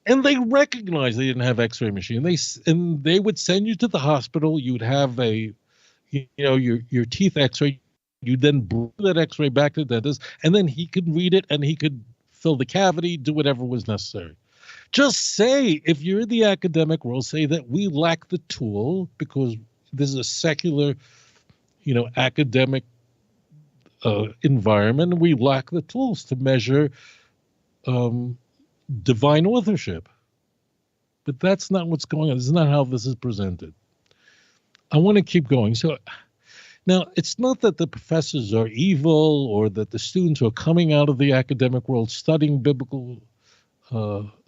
And they recognized they didn't have X-ray machines. And they would send you to the hospital. You'd have your teeth X-ray. You then bring that X-ray back to the dentist, and then he could read it, and he could fill the cavity, do whatever was necessary. Just say, if you're in the academic world, say that we lack the tool because this is a secular, academic environment, and we lack the tools to measure divine authorship. But that's not what's going on. This is not how this is presented. I want to keep going. So now, it's not that the professors are evil or that the students who are coming out of the academic world studying biblical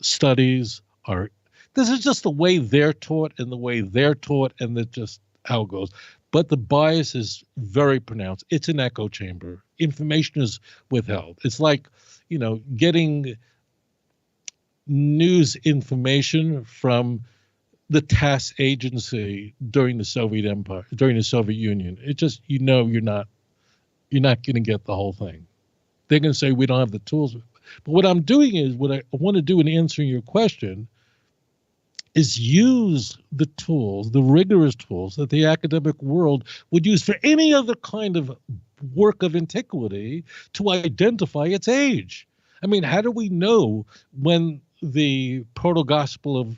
studies are. This is just the way they're taught, and that's just how it goes. But the bias is very pronounced. It's an echo chamber. Information is withheld. It's like, getting news information from the TASS agency during the Soviet Empire, during the Soviet Union. It just, you're not going to get the whole thing. They're going to say we don't have the tools. But what I'm doing is, what I want to do in answering your question is use the tools, the rigorous tools that the academic world would use for any other kind of work of antiquity to identify its age. I mean, how do we know when the proto-gospel of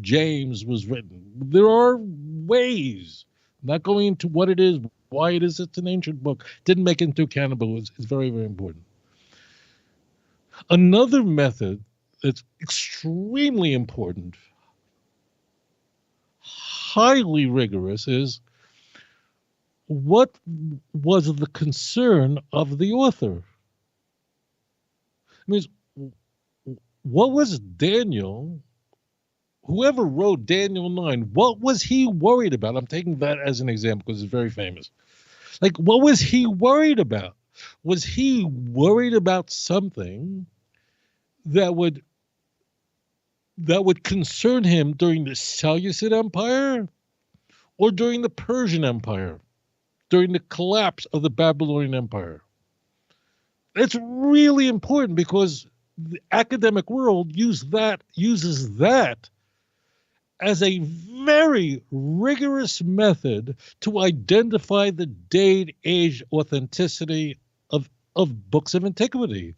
James was written? There are ways. Not going into what it is, why it is, it's an ancient book. Didn't make it into account, but it's very, very important. Another method that's extremely important, highly rigorous, is what was the concern of the author? I mean, what was Daniel, whoever wrote Daniel 9, what was he worried about? I'm taking that as an example because it's very famous. Like, what was he worried about? Was he worried about something that would concern him during the Seleucid Empire or during the Persian Empire, during the collapse of the Babylonian Empire? It's really important because the academic world uses that as a very rigorous method to identify the date, age, authenticity of books of antiquity.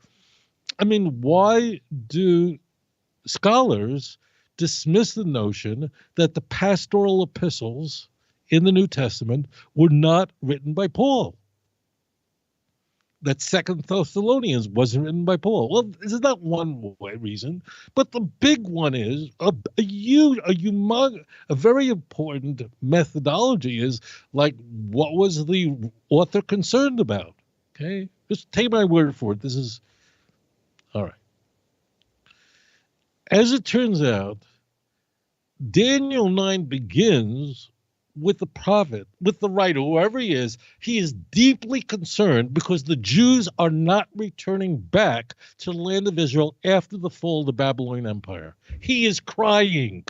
I mean, why do scholars dismiss the notion that the pastoral epistles in the New Testament were not written by Paul? That Second Thessalonians wasn't written by Paul. Well, this is not one reason, but the big one is a very important methodology is like, what was the author concerned about? Okay, just take my word for it. This is all right. As it turns out, Daniel 9 begins with the prophet, with the writer, whoever he is deeply concerned because the Jews are not returning back to the land of Israel after the fall of the Babylonian Empire. He is crying.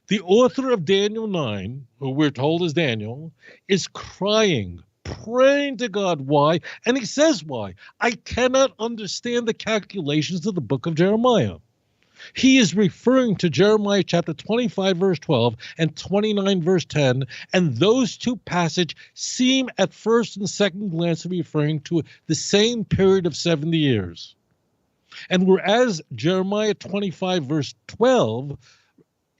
The author of Daniel 9, who we're told is Daniel, is crying, praying to God. Why? And he says why. I cannot understand the calculations of the book of Jeremiah. He is referring to Jeremiah chapter 25, verse 12, and 29, verse 10, and those two passages seem at first and second glance to be referring to the same period of 70 years. And whereas Jeremiah 25, verse 12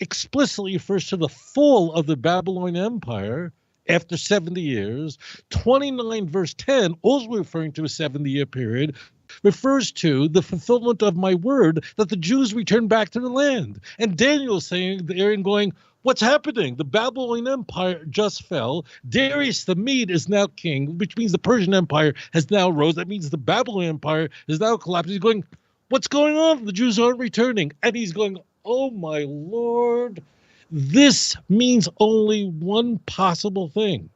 explicitly refers to the fall of the Babylonian Empire after 70 years, 29, verse 10, also referring to a 70-year period, refers to the fulfillment of my word that the Jews return back to the land. And Daniel is saying there and going, what's happening? The Babylonian Empire just fell. Darius the Mede is now king, which means the Persian Empire has now rose. That means the Babylonian Empire is now collapsed. He's going, what's going on? The Jews aren't returning. And he's going, oh my Lord, this means only one possible thing.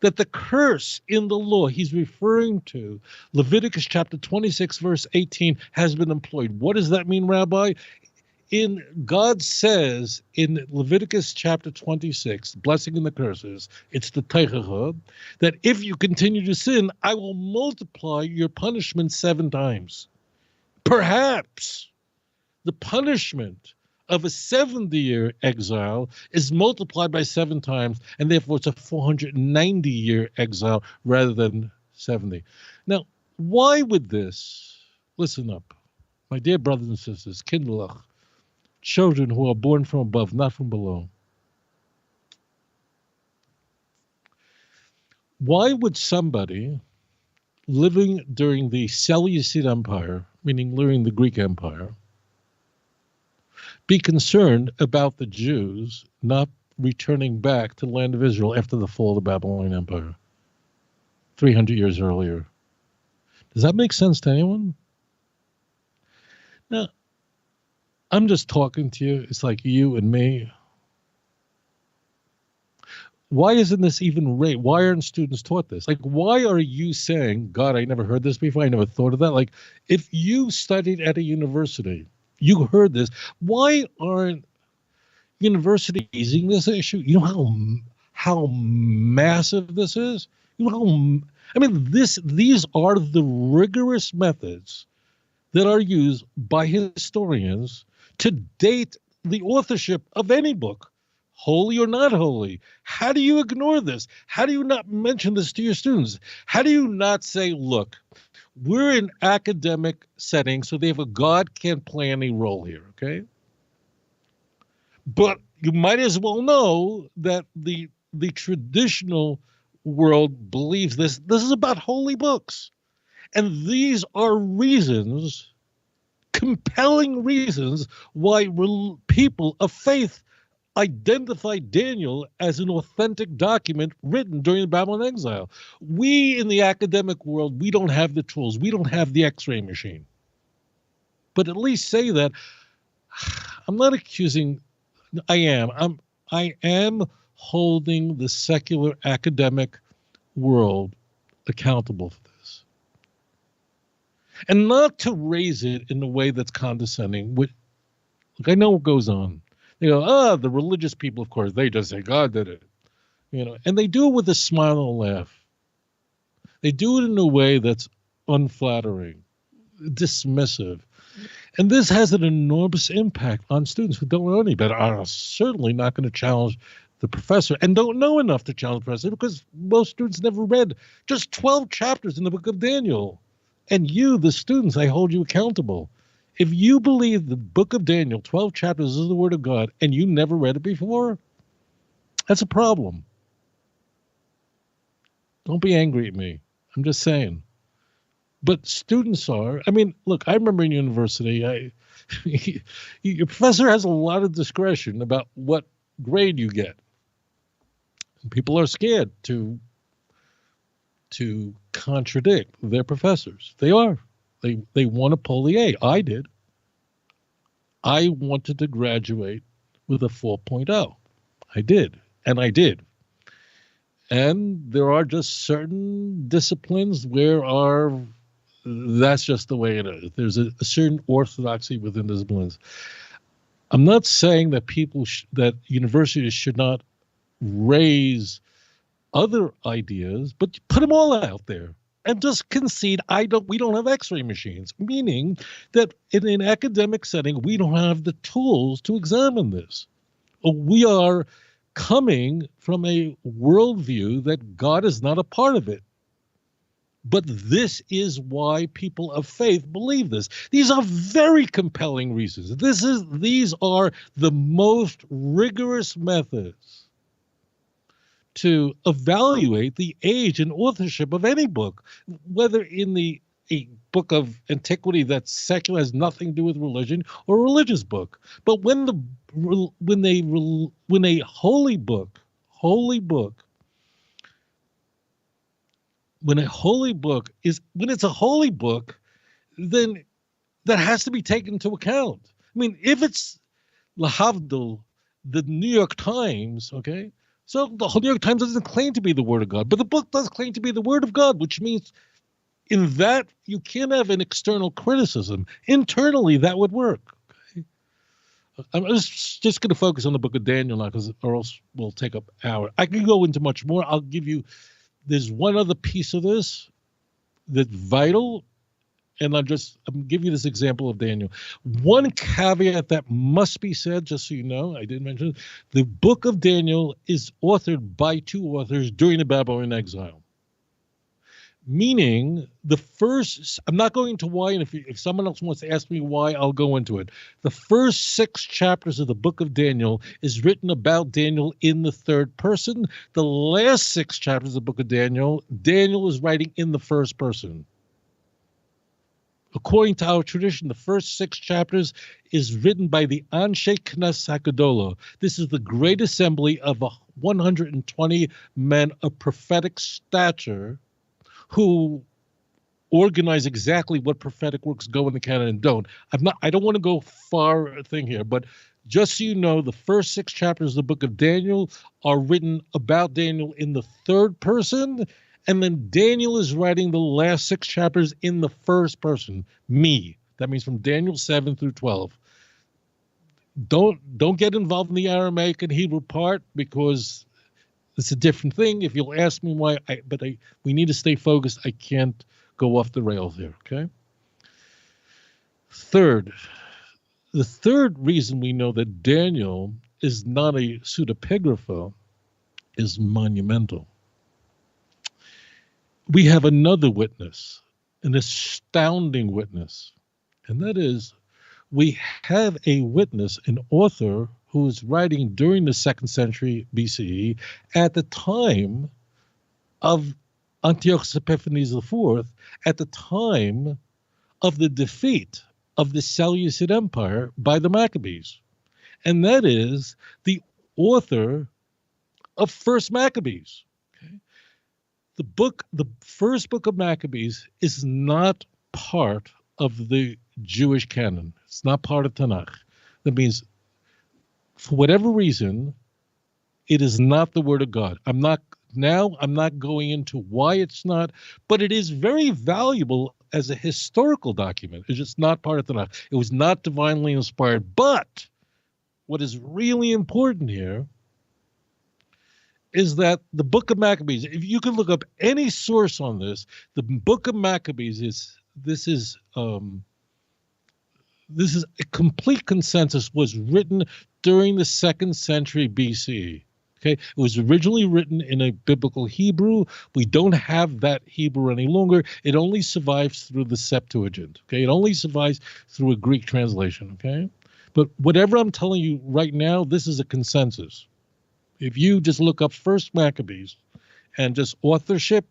That the curse in the law he's referring to, Leviticus chapter 26, verse 18, has been employed. What does that mean, Rabbi? God says in Leviticus chapter 26, blessing and the curses, it's the teichacha, that if you continue to sin, I will multiply your punishment 7 times. Perhaps the punishment of a 70-year exile is multiplied by 7 times, and therefore it's a 490-year exile rather than 70. Now, why would this, listen up, my dear brothers and sisters, kindlech, children who are born from above, not from below. Why would somebody living during the Seleucid Empire, meaning during the Greek Empire, be concerned about the Jews not returning back to the land of Israel after the fall of the Babylonian Empire 300 years earlier? Does that make sense to anyone? Now, I'm just talking to you. It's like you and me. Why isn't this even right? Why aren't students taught this? Like, why are you saying, God, I never heard this before. I never thought of that. Like, if you studied at a university, you heard this. Why aren't universities using this issue? You know how massive this is? You know these are the rigorous methods that are used by historians to date the authorship of any book, holy or not holy. How do you ignore this? How do you not mention this to your students? How do you not say, look, we're in academic settings, so therefore God can't play any role here, okay? But you might as well know that the traditional world believes this. This is about holy books. And these are reasons, compelling reasons, why people of faith identify Daniel as an authentic document written during the Babylonian exile. We in the academic world, we don't have the tools. We don't have the X-ray machine. But at least say that. I'm not accusing. I am holding the secular academic world accountable for this. And not to raise it in a way that's condescending. Look, I know what goes on. They go, the religious people, of course, they just say God did it. And they do it with a smile and a laugh. They do it in a way that's unflattering, dismissive. And this has an enormous impact on students who don't know any better, are certainly not going to challenge the professor and don't know enough to challenge the professor, because most students never read just 12 chapters in the book of Daniel. And you, the students, I hold you accountable. If you believe the book of Daniel, 12 chapters, is the word of God, and you never read it before, that's a problem. Don't be angry at me. I'm just saying. But students are. I mean, look, I remember in university, your professor has a lot of discretion about what grade you get. And people are scared to contradict their professors. They are. They want to pull the A. I did. I wanted to graduate with a 4.0. I did. And I did. And there are just certain disciplines where that's just the way it is. There's a certain orthodoxy within disciplines. I'm not saying that that universities should not raise other ideas, but put them all out there and just concede we don't have x-ray machines, meaning that in an academic setting, we don't have the tools to examine this. We are coming from a worldview that God is not a part of it. But this is why people of faith believe this. These are very compelling reasons. These are the most rigorous methods to evaluate the age and authorship of any book, whether in a book of antiquity that's secular, has nothing to do with religion, or a religious book. But when a holy book, when it's a holy book, then that has to be taken into account. I mean, if it's lahavdil, the New York Times, okay, so the New York Times doesn't claim to be the Word of God, but the book does claim to be the Word of God, which means in that you can't have an external criticism. Internally, that would work. Okay? I'm just going to focus on the book of Daniel now, or else we'll take up an hour. I can go into much more. I'll give you. There's one other piece of this that's vital, and I'm give you this example of Daniel. One caveat that must be said, just so you know, I didn't mention it, the book of Daniel is authored by two authors during the Babylonian exile. Meaning, I'm not going into why, and if someone else wants to ask me why, I'll go into it. The first 6 chapters of the book of Daniel is written about Daniel in the third person. The last 6 chapters of the book of Daniel is writing in the first person. According to our tradition, the first 6 chapters is written by the Anshe Knesset HaGadolah. This is the great assembly of 120 men of prophetic stature who organize exactly what prophetic works go in the canon and don't. I don't want to go far thing here, but just so you know, the first 6 chapters of the book of Daniel are written about Daniel in the third person, and then Daniel is writing the last 6 chapters in the first person, me. That means from Daniel 7 through 12. Don't get involved in the Aramaic and Hebrew part, because it's a different thing. If you'll ask me why, we need to stay focused. I can't go off the rails here, okay? The third reason we know that Daniel is not a pseudepigrapha is monumental. We have another witness, an astounding witness, and that is we have a witness, an author who is writing during the 2nd century BCE at the time of Antiochus Epiphanes IV, at the time of the defeat of the Seleucid Empire by the Maccabees. And that is the author of First Maccabees. Okay? The first book of Maccabees is not part of the Jewish canon. It's not part of Tanakh. That means, for whatever reason, it is not the Word of God. I'm not Now I'm not going into why it's not, but it is very valuable as a historical document. It's just not part of the Tanakh. It was not divinely inspired. But what is really important here is that the Book of Maccabees, if you can look up any source on this, the Book of Maccabees is a complete consensus, was written during the 2nd century BCE. Okay, it was originally written in a biblical Hebrew. We don't have that Hebrew any longer. It only survives through the Septuagint. Okay, it only survives through a Greek translation. Okay, but whatever I'm telling you right now, this is a consensus. If you just look up First Maccabees and just authorship,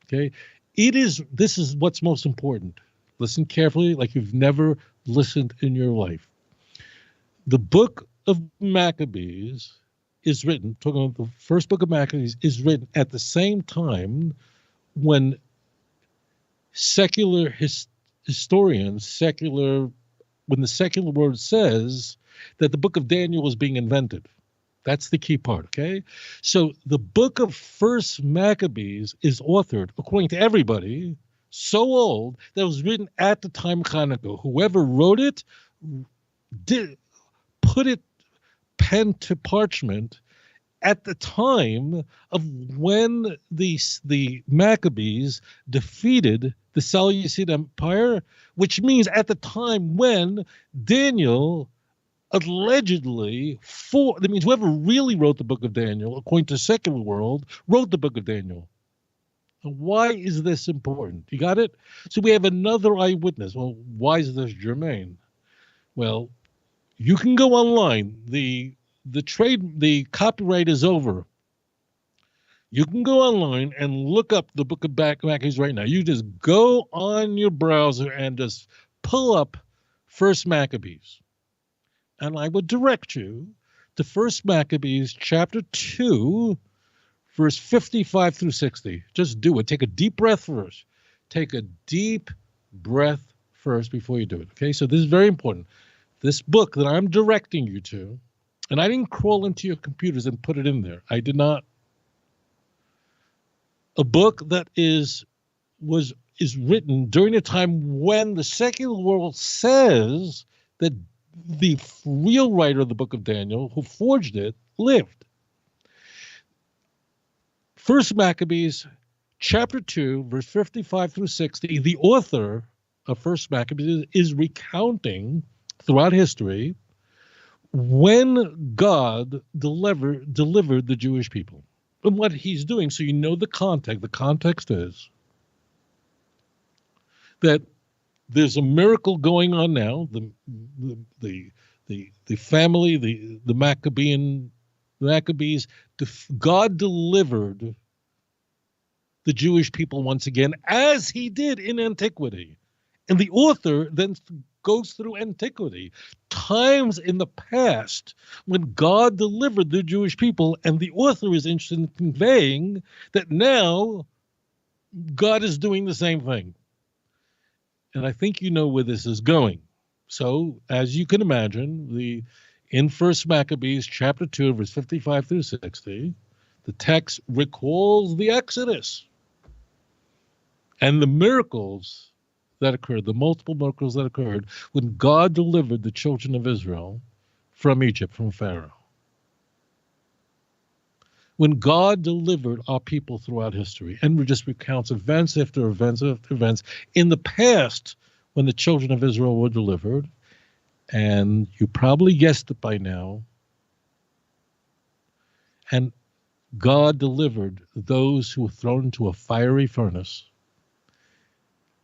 okay, this is what's most important. Listen carefully, like you've never listened in your life. The Book of Maccabees is written, talking about the first book of Maccabees, is written at the same time when secular historians, when the secular world says that the book of Daniel was being invented. That's the key part, okay? So the book of First Maccabees is authored, according to everybody, so old that it was written at the time of Hanukkah. Whoever wrote it put it pen to parchment at the time of when the Maccabees defeated the Seleucid Empire, which means at the time when Daniel allegedly that means whoever really wrote the book of Daniel, according to the secular world, wrote the book of Daniel. And why is this important? You got it? So we have another eyewitness. Well, why is this germane? Well, you can go online. The copyright is over. You can go online and look up the book of Maccabees right now. You just go on your browser and just pull up First Maccabees. And I would direct you to First Maccabees chapter 2, verse 55 through 60. Just do it. Take a deep breath first. Take a deep breath first before you do it. Okay, so this is very important. This book that I'm directing you to, and I didn't crawl into your computers and put it in there. I did not. A book that is written during a time when the secular world says that the real writer of the book of Daniel, who forged it, lived. First Maccabees, chapter 2, verse 55 through 60, the author of First Maccabees is recounting throughout history when God delivered the Jewish people and what he's doing. So you know the context. The context is that there's a miracle going on now. The family, the Maccabees, God delivered the Jewish people once again, as he did in antiquity. And the author then goes through antiquity, times in the past when God delivered the Jewish people, and the author is interested in conveying that now God is doing the same thing. And I think you know where this is going. So, as you can imagine, in First Maccabees, chapter 2, verse 55 through 60, the text recalls the Exodus and the miracles that occurred, the multiple miracles that occurred when God delivered the children of Israel from Egypt, from Pharaoh. When God delivered our people throughout history, and we just recounts events after events after events in the past when the children of Israel were delivered, and you probably guessed it by now, and God delivered those who were thrown into a fiery furnace,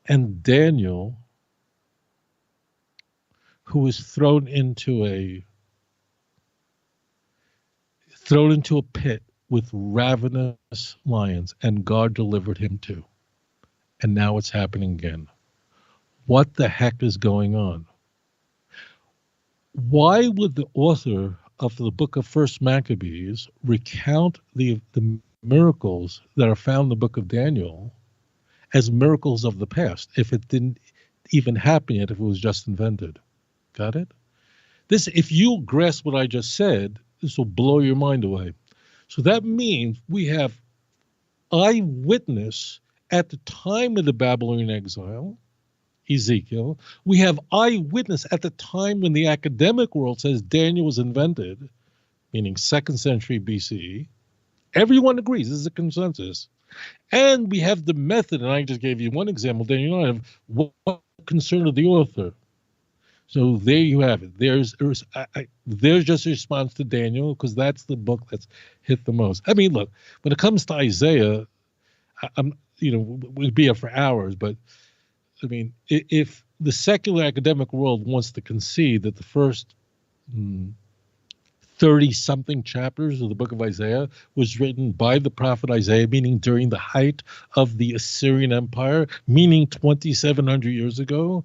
and Daniel, who was thrown into a pit with ravenous lions, and God delivered him too. And now it's happening again. What the heck is going on? Why would the author of the book of First Maccabees recount the miracles that are found in the book of Daniel as miracles of the past if it didn't even happen yet, if it was just invented? Got it? This, if you grasp what I just said, this will blow your mind away. So that means we have eyewitness at the time of the Babylonian exile, Ezekiel. We have eyewitness at the time when the academic world says Daniel was invented, meaning 2nd century BCE. Everyone agrees. This is a consensus. And we have the method, and I just gave you one example, Daniel, of what concern of the author. So there you have it. There's just a response to Daniel, because that's the book that's hit the most. I mean, look, when it comes to Isaiah, we'd be up for hours, but I mean, if the secular academic world wants to concede that the first 30-something chapters of the book of Isaiah was written by the prophet Isaiah, meaning during the height of the Assyrian Empire, meaning 2,700 years ago,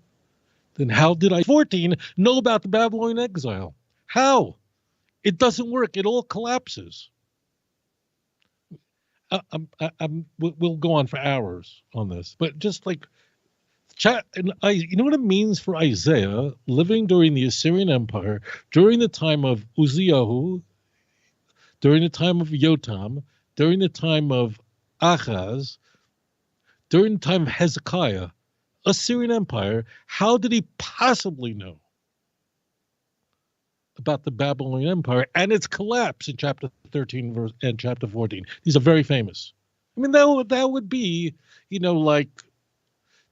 then how did I 14 know about the Babylonian exile? How? It doesn't work. It all collapses. We'll go on for hours on this, but just like, you know what it means for Isaiah living during the Assyrian Empire, during the time of Uzziyahu, during the time of Yotam, during the time of Ahaz, during the time of Hezekiah, Assyrian Empire. How did he possibly know about the Babylonian Empire and its collapse in chapter 13 and chapter 14? These are very famous. I mean, that would be, like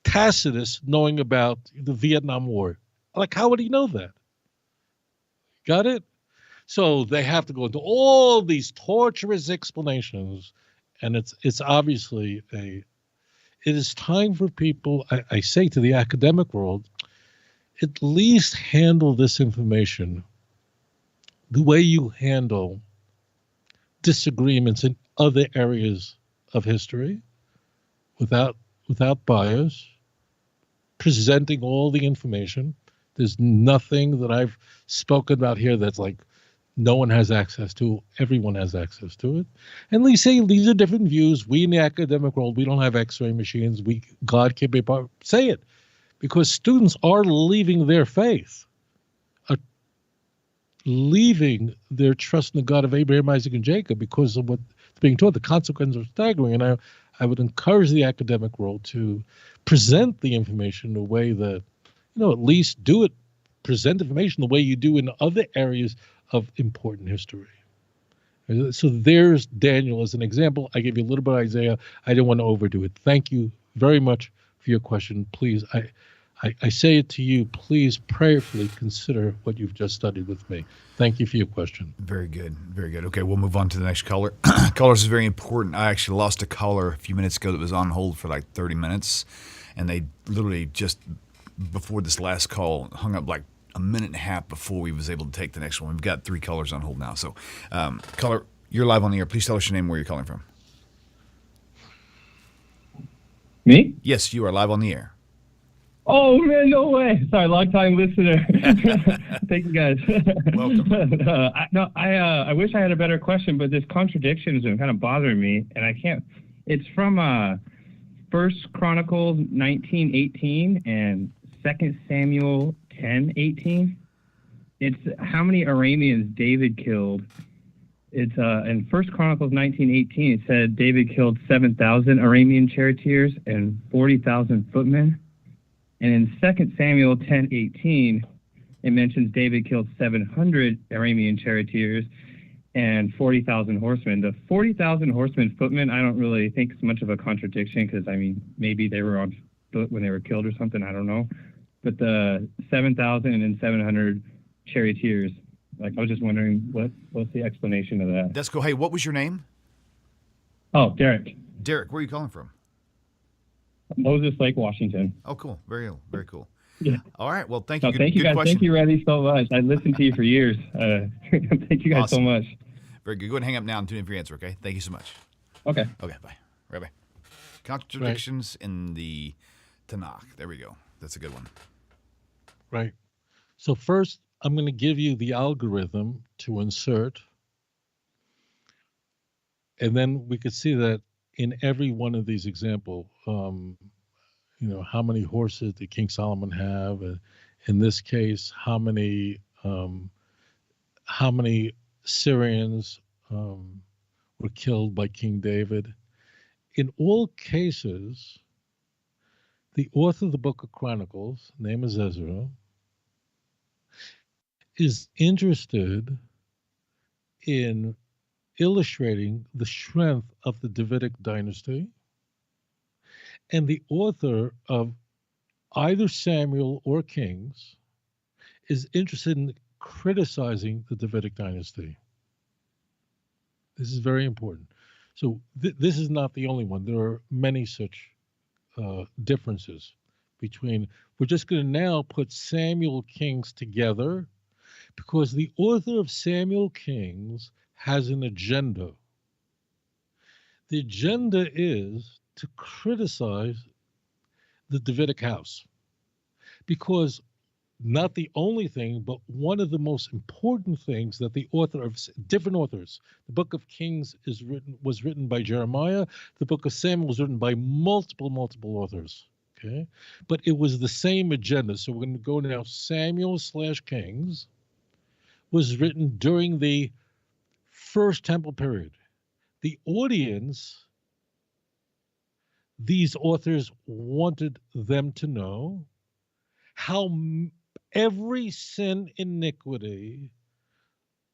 Tacitus knowing about the Vietnam War. Like, how would he know that? Got it? So they have to go into all these torturous explanations, and it's obviously it is time for people, I say to the academic world, at least handle this information the way you handle disagreements in other areas of history, without bias, presenting all the information. There's nothing that I've spoken about here that's like no one has access to. Everyone has access to it. And they say these are different views. We in the academic world, we don't have X-ray machines. God can't be a part. Say it, because students are leaving their faith, are leaving their trust in the God of Abraham, Isaac, and Jacob because of what's being taught. The consequences are staggering. And I would encourage the academic world to present the information in a way that, at least present information the way you do in other areas of important history. So there's Daniel as an example. I gave you a little bit of Isaiah. I didn't want to overdo it. Thank you very much for your question. Please, I say it to you, please prayerfully consider what you've just studied with me. Thank you for your question. Very good. Very good. Okay, we'll move on to the next caller. Callers is very important. I actually lost a caller a few minutes ago that was on hold for like 30 minutes, and they literally just before this last call hung up like a minute and a half before we was able to take the next one. We've got 3 callers on hold now. So, caller, you're live on the air. Please tell us your name, where you're calling from. Me? Yes, you are live on the air. Oh, man, no way. Sorry, long-time listener. Thank you, guys. Welcome. I wish I had a better question, but this contradiction has been kind of bothering me, and I can't. It's from 1 Chronicles 19:18 and 2 Samuel 10:18. It's how many Arameans David killed. It's in 1 Chronicles 19:18. It said David killed 7,000 Aramean charioteers and 40,000 footmen. And in 2 Samuel 10:18, it mentions David killed 700 Aramean charioteers and 40,000 horsemen. The 40,000 horsemen footmen, I don't really think it's much of a contradiction because, I mean, maybe they were on foot when they were killed or something. I don't know. But the 7,000 and 700 charioteers, like, I was just wondering what's the explanation of that? Let's go. Hey, what was your name? Oh, Derek. Derek, where are you calling from? Moses Lake, Washington. Oh, cool. Very cool. Yeah. All right. Well, thank you. Thank you, guys. Question. Thank you, Randy, so much. I listened to you for years. Thank you guys so much. Very good. Go ahead and hang up now and tune in for your answer, okay? Thank you so much. Okay. Okay, bye. Right, bye. Contradictions in the Tanakh. There we go. That's a good one. Right. So first, I'm going to give you the algorithm to insert. And then we could see that in every one of these examples, how many horses did King Solomon have? In this case, how many Syrians were killed by King David? in all cases, the author of the Book of Chronicles, name is Ezra, is interested in illustrating the strength of the Davidic dynasty, and the author of either Samuel or Kings is interested in criticizing the Davidic dynasty. This is very important. So this is not the only one. There are many such differences between. We're just going to now put Samuel Kings together because the author of Samuel Kings has an agenda. The agenda is to criticize the Davidic house because not the only thing, but one of the most important things that the author of different authors, the book of Kings was written by Jeremiah, the book of Samuel was written by multiple authors, okay? But it was the same agenda. So we're going to go now, Samuel/Kings was written during the First Temple period. The audience, these authors wanted them to know how every sin, iniquity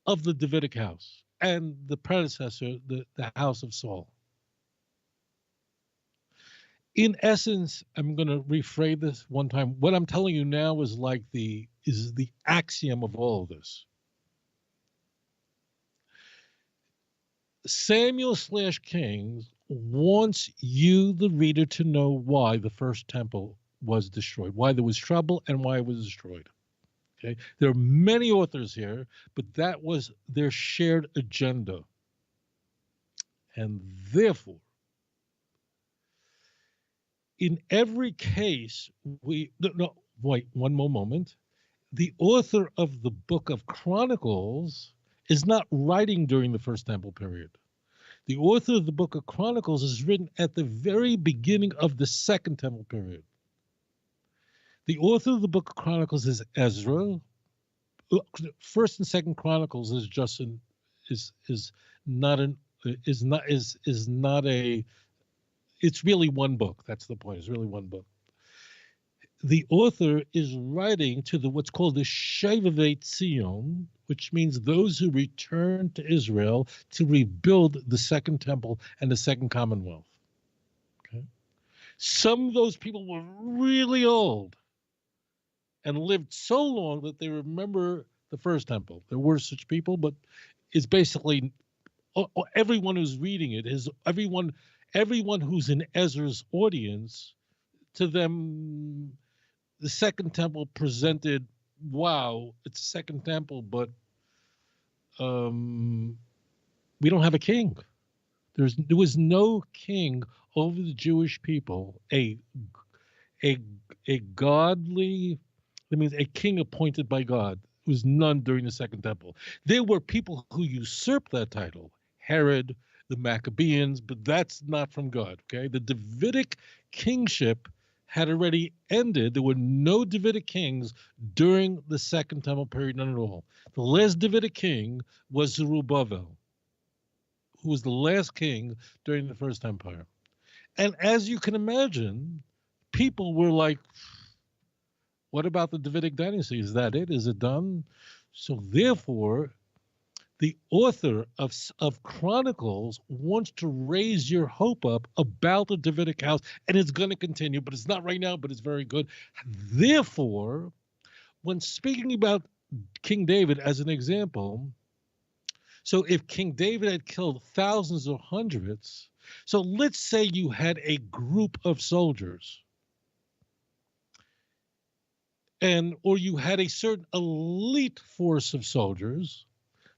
of the Davidic house and the predecessor, the house of Saul. In essence, I'm going to rephrase this one time. What I'm telling you now is is the axiom of all of this. Samuel/Kings wants you, the reader, to know why the first temple was destroyed, why there was trouble and why it was destroyed. Okay, there are many authors here, but that was their shared agenda. And therefore, in every case, wait, one more moment. The author of the book of Chronicles is not writing during the First Temple period. The author of the book of Chronicles is written at the very beginning of the Second Temple period. The author of the book of Chronicles is Ezra. First and Second Chronicles is just it's really one book. That's the point. It's really one book. The author is writing to what's called the Shevavei Tzion, which means those who return to Israel to rebuild the Second Temple and the Second Commonwealth. Okay, some of those people were really old and lived so long that they remember the First Temple. There were such people, but it's basically everyone who's reading it is everyone who's in Ezra's audience. To them, the Second Temple presented, wow, it's a Second Temple, but we don't have a king. There was no king over the Jewish people, a godly, that means a king appointed by God. There was none during the Second Temple. There were people who usurped that title, Herod, the Maccabees, but that's not from God, okay? The Davidic kingship had already ended. There were no Davidic kings during the Second Temple period, none at all. The last Davidic king was Zerubbabel, who was the last king during the First Empire. And as you can imagine, people were like, what about the Davidic dynasty? Is that it? Is it done? So therefore, the author of Chronicles wants to raise your hope up about the Davidic house, and it's going to continue, but it's not right now, but it's very good. Therefore, when speaking about King David as an example, so if King David had killed thousands or hundreds, so let's say you had a group of soldiers, or you had a certain elite force of soldiers.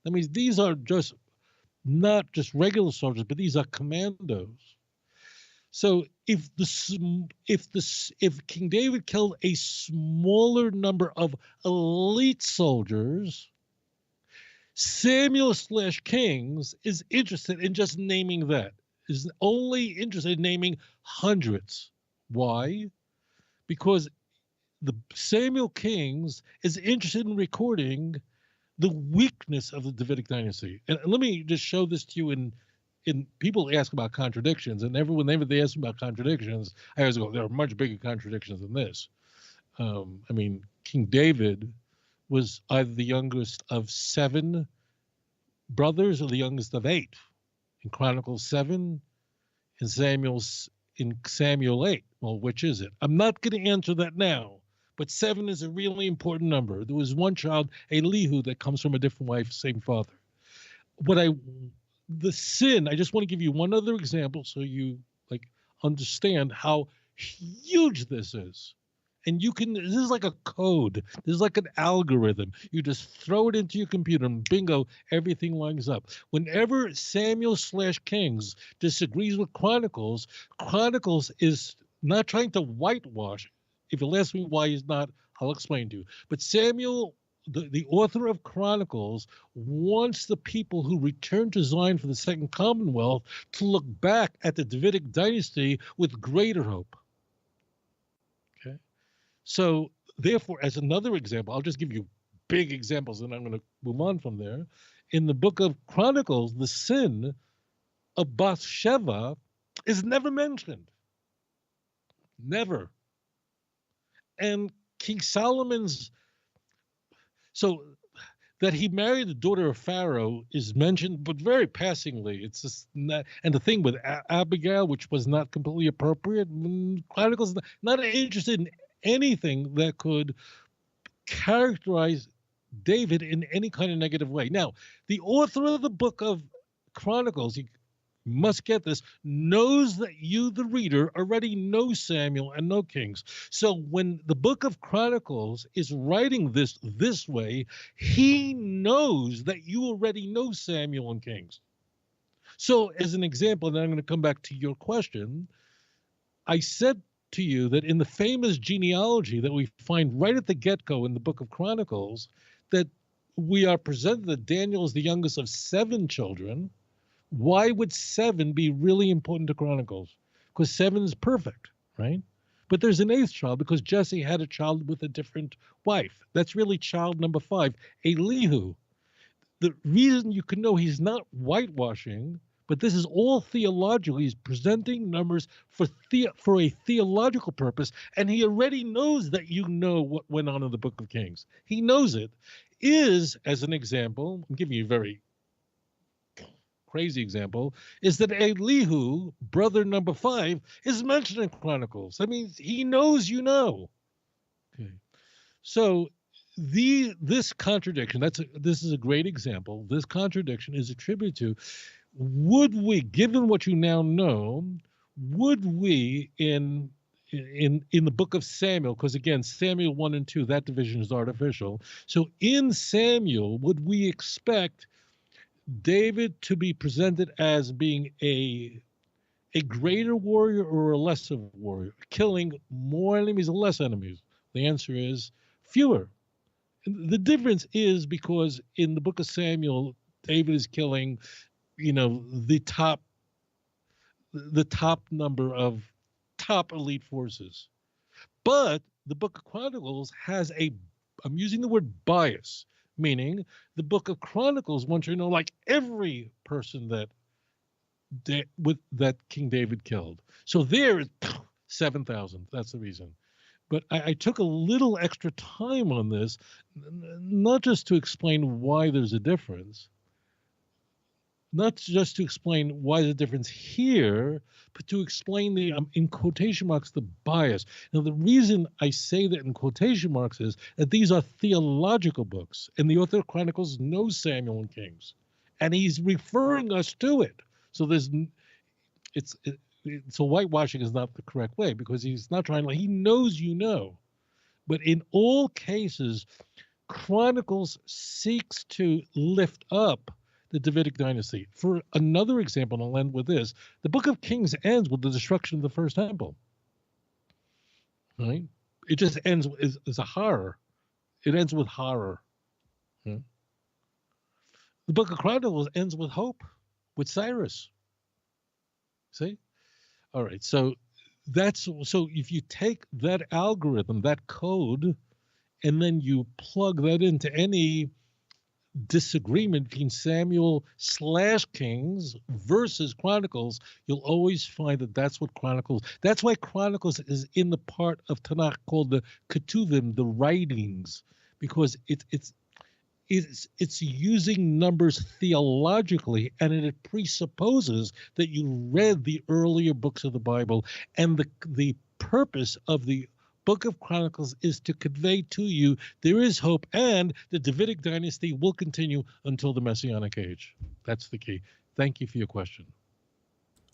That means these are not just regular soldiers, but these are commandos. So if King David killed a smaller number of elite soldiers, Samuel/Kings is interested in just naming that. Is only interested in naming hundreds. Why? Because the Samuel Kings is interested in recording the weakness of the Davidic dynasty. And let me just show this to you in people ask about contradictions, and whenever they ask about contradictions, I always go, there are much bigger contradictions than this. I mean, King David was either the youngest of 7 brothers or the youngest of 8 in Chronicles 7, in Samuel 8. Well, which is it? I'm not going to answer that now, but 7 is a really important number. There was one child, Elihu, that comes from a different wife, same father. The sin, I just want to give you one other example so you understand how huge this is. And this is like a code. This is like an algorithm. You just throw it into your computer and bingo, everything lines up. Whenever Samuel/Kings disagrees with Chronicles, Chronicles is not trying to whitewash. If you'll ask me why he's not, I'll explain to you. But Samuel, the author of Chronicles, wants the people who returned to Zion for the Second Commonwealth to look back at the Davidic dynasty with greater hope. Okay? So, therefore, as another example, I'll just give you big examples and I'm going to move on from there. In the book of Chronicles, the sin of Bathsheba is never mentioned. Never. And King Solomon's, so that he married the daughter of Pharaoh is mentioned, but very passingly. It's just not, and the thing with Abigail, which was not completely appropriate, Chronicles not interested in anything that could characterize David in any kind of negative way. Now, the author of the book of Chronicles, you must get this, knows that you, the reader, already know Samuel and know Kings. So when the book of Chronicles is writing this way, he knows that you already know Samuel and Kings. So as an example, and then I'm going to come back to your question, I said to you that in the famous genealogy that we find right at the get-go in the book of Chronicles, that we are presented that Daniel is the youngest of 7 children. Why would 7 be really important to Chronicles? Because 7 is perfect, right? But there's an 8th child because Jesse had a child with a different wife. That's really child number 5, Elihu. The reason you can know he's not whitewashing, but this is all theological. He's presenting numbers for a theological purpose, and he already knows that you know what went on in the book of Kings. He knows it. Is, as an example, I'm giving you a very crazy example, is that Elihu, brother number 5, is mentioned in Chronicles. I mean, he knows you know. Okay. So this contradiction, this is a great example. This contradiction is attributed to, would we, given what you now know, would we in the book of Samuel, because again, Samuel 1 and 2, that division is artificial. So in Samuel, would we expect David to be presented as being a greater warrior or a lesser warrior, killing more enemies or less enemies? The answer is fewer. The difference is because in the book of Samuel, David is killing, the top number of top elite forces. But the book of Chronicles has I'm using the word bias, meaning the book of Chronicles wants you to know, like, every person that King David killed. So there is 7,000. That's the reason. But I took a little extra time on this, not just to explain why there's a difference, not just to explain why there's a difference here, but to explain in quotation marks, the bias. Now, the reason I say that in quotation marks is that these are theological books, and the author of Chronicles knows Samuel and Kings, and he's referring us to it. So so whitewashing is not the correct way, because he's not trying to, he knows you know. But in all cases, Chronicles seeks to lift up the Davidic dynasty. For another example, and I'll end with this, the book of Kings ends with the destruction of the first temple. Right? It just ends as a horror. It ends with horror. Yeah. The book of Chronicles ends with hope, with Cyrus. See? All right, so if you take that algorithm, that code, and then you plug that into any disagreement between Samuel/Kings versus Chronicles, you'll always find that that's why Chronicles is in the part of Tanakh called the Ketuvim, the writings, because it's using numbers theologically, and it presupposes that you read the earlier books of the Bible, and the purpose of the Book of Chronicles is to convey to you there is hope, and the Davidic dynasty will continue until the Messianic age. That's the key. Thank you for your question.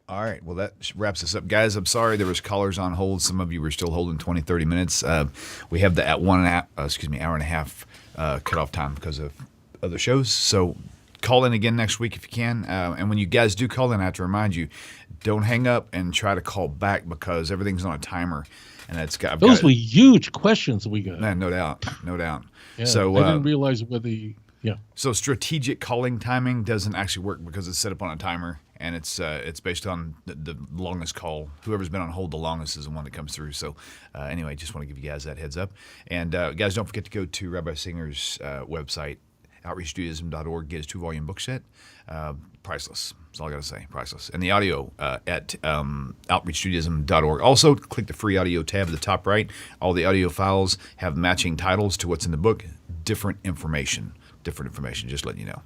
All right. Well, that wraps us up. Guys, I'm sorry there was callers on hold. Some of you were still holding 20, 30 minutes. We have the hour and a half cutoff time because of other shows. So call in again next week if you can. And when you guys do call in, I have to remind you, don't hang up and try to call back because everything's on a timer. And those were huge questions we got. Man, no doubt. Yeah, So I didn't realize So strategic calling timing doesn't actually work because it's set up on a timer, and it's based on the longest call. Whoever's been on hold the longest is the one that comes through. So anyway, just want to give you guys that heads up. And guys, don't forget to go to Rabbi Singer's website, outreachjudaism.org. Get his 2-volume book set. Priceless. That's all I got to say. Priceless. And the audio at outreachjudaism.org. Also, click the free audio tab at the top right. All the audio files have matching titles to what's in the book. Different information, just letting you know.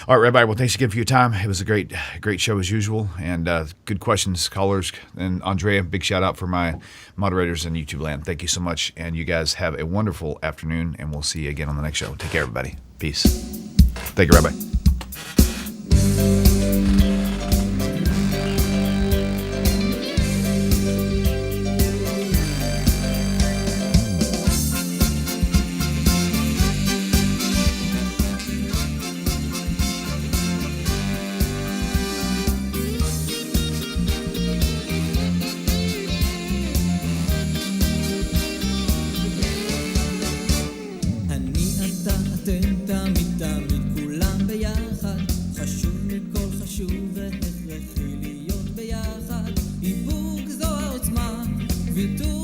All right, Rabbi, well, thanks again for your time. It was a great show as usual, and good questions, callers. And Andrea, big shout out for my moderators in YouTube land. Thank you so much, and you guys have a wonderful afternoon, and we'll see you again on the next show. Take care, everybody. Peace. Thank you, Rabbi. ויתור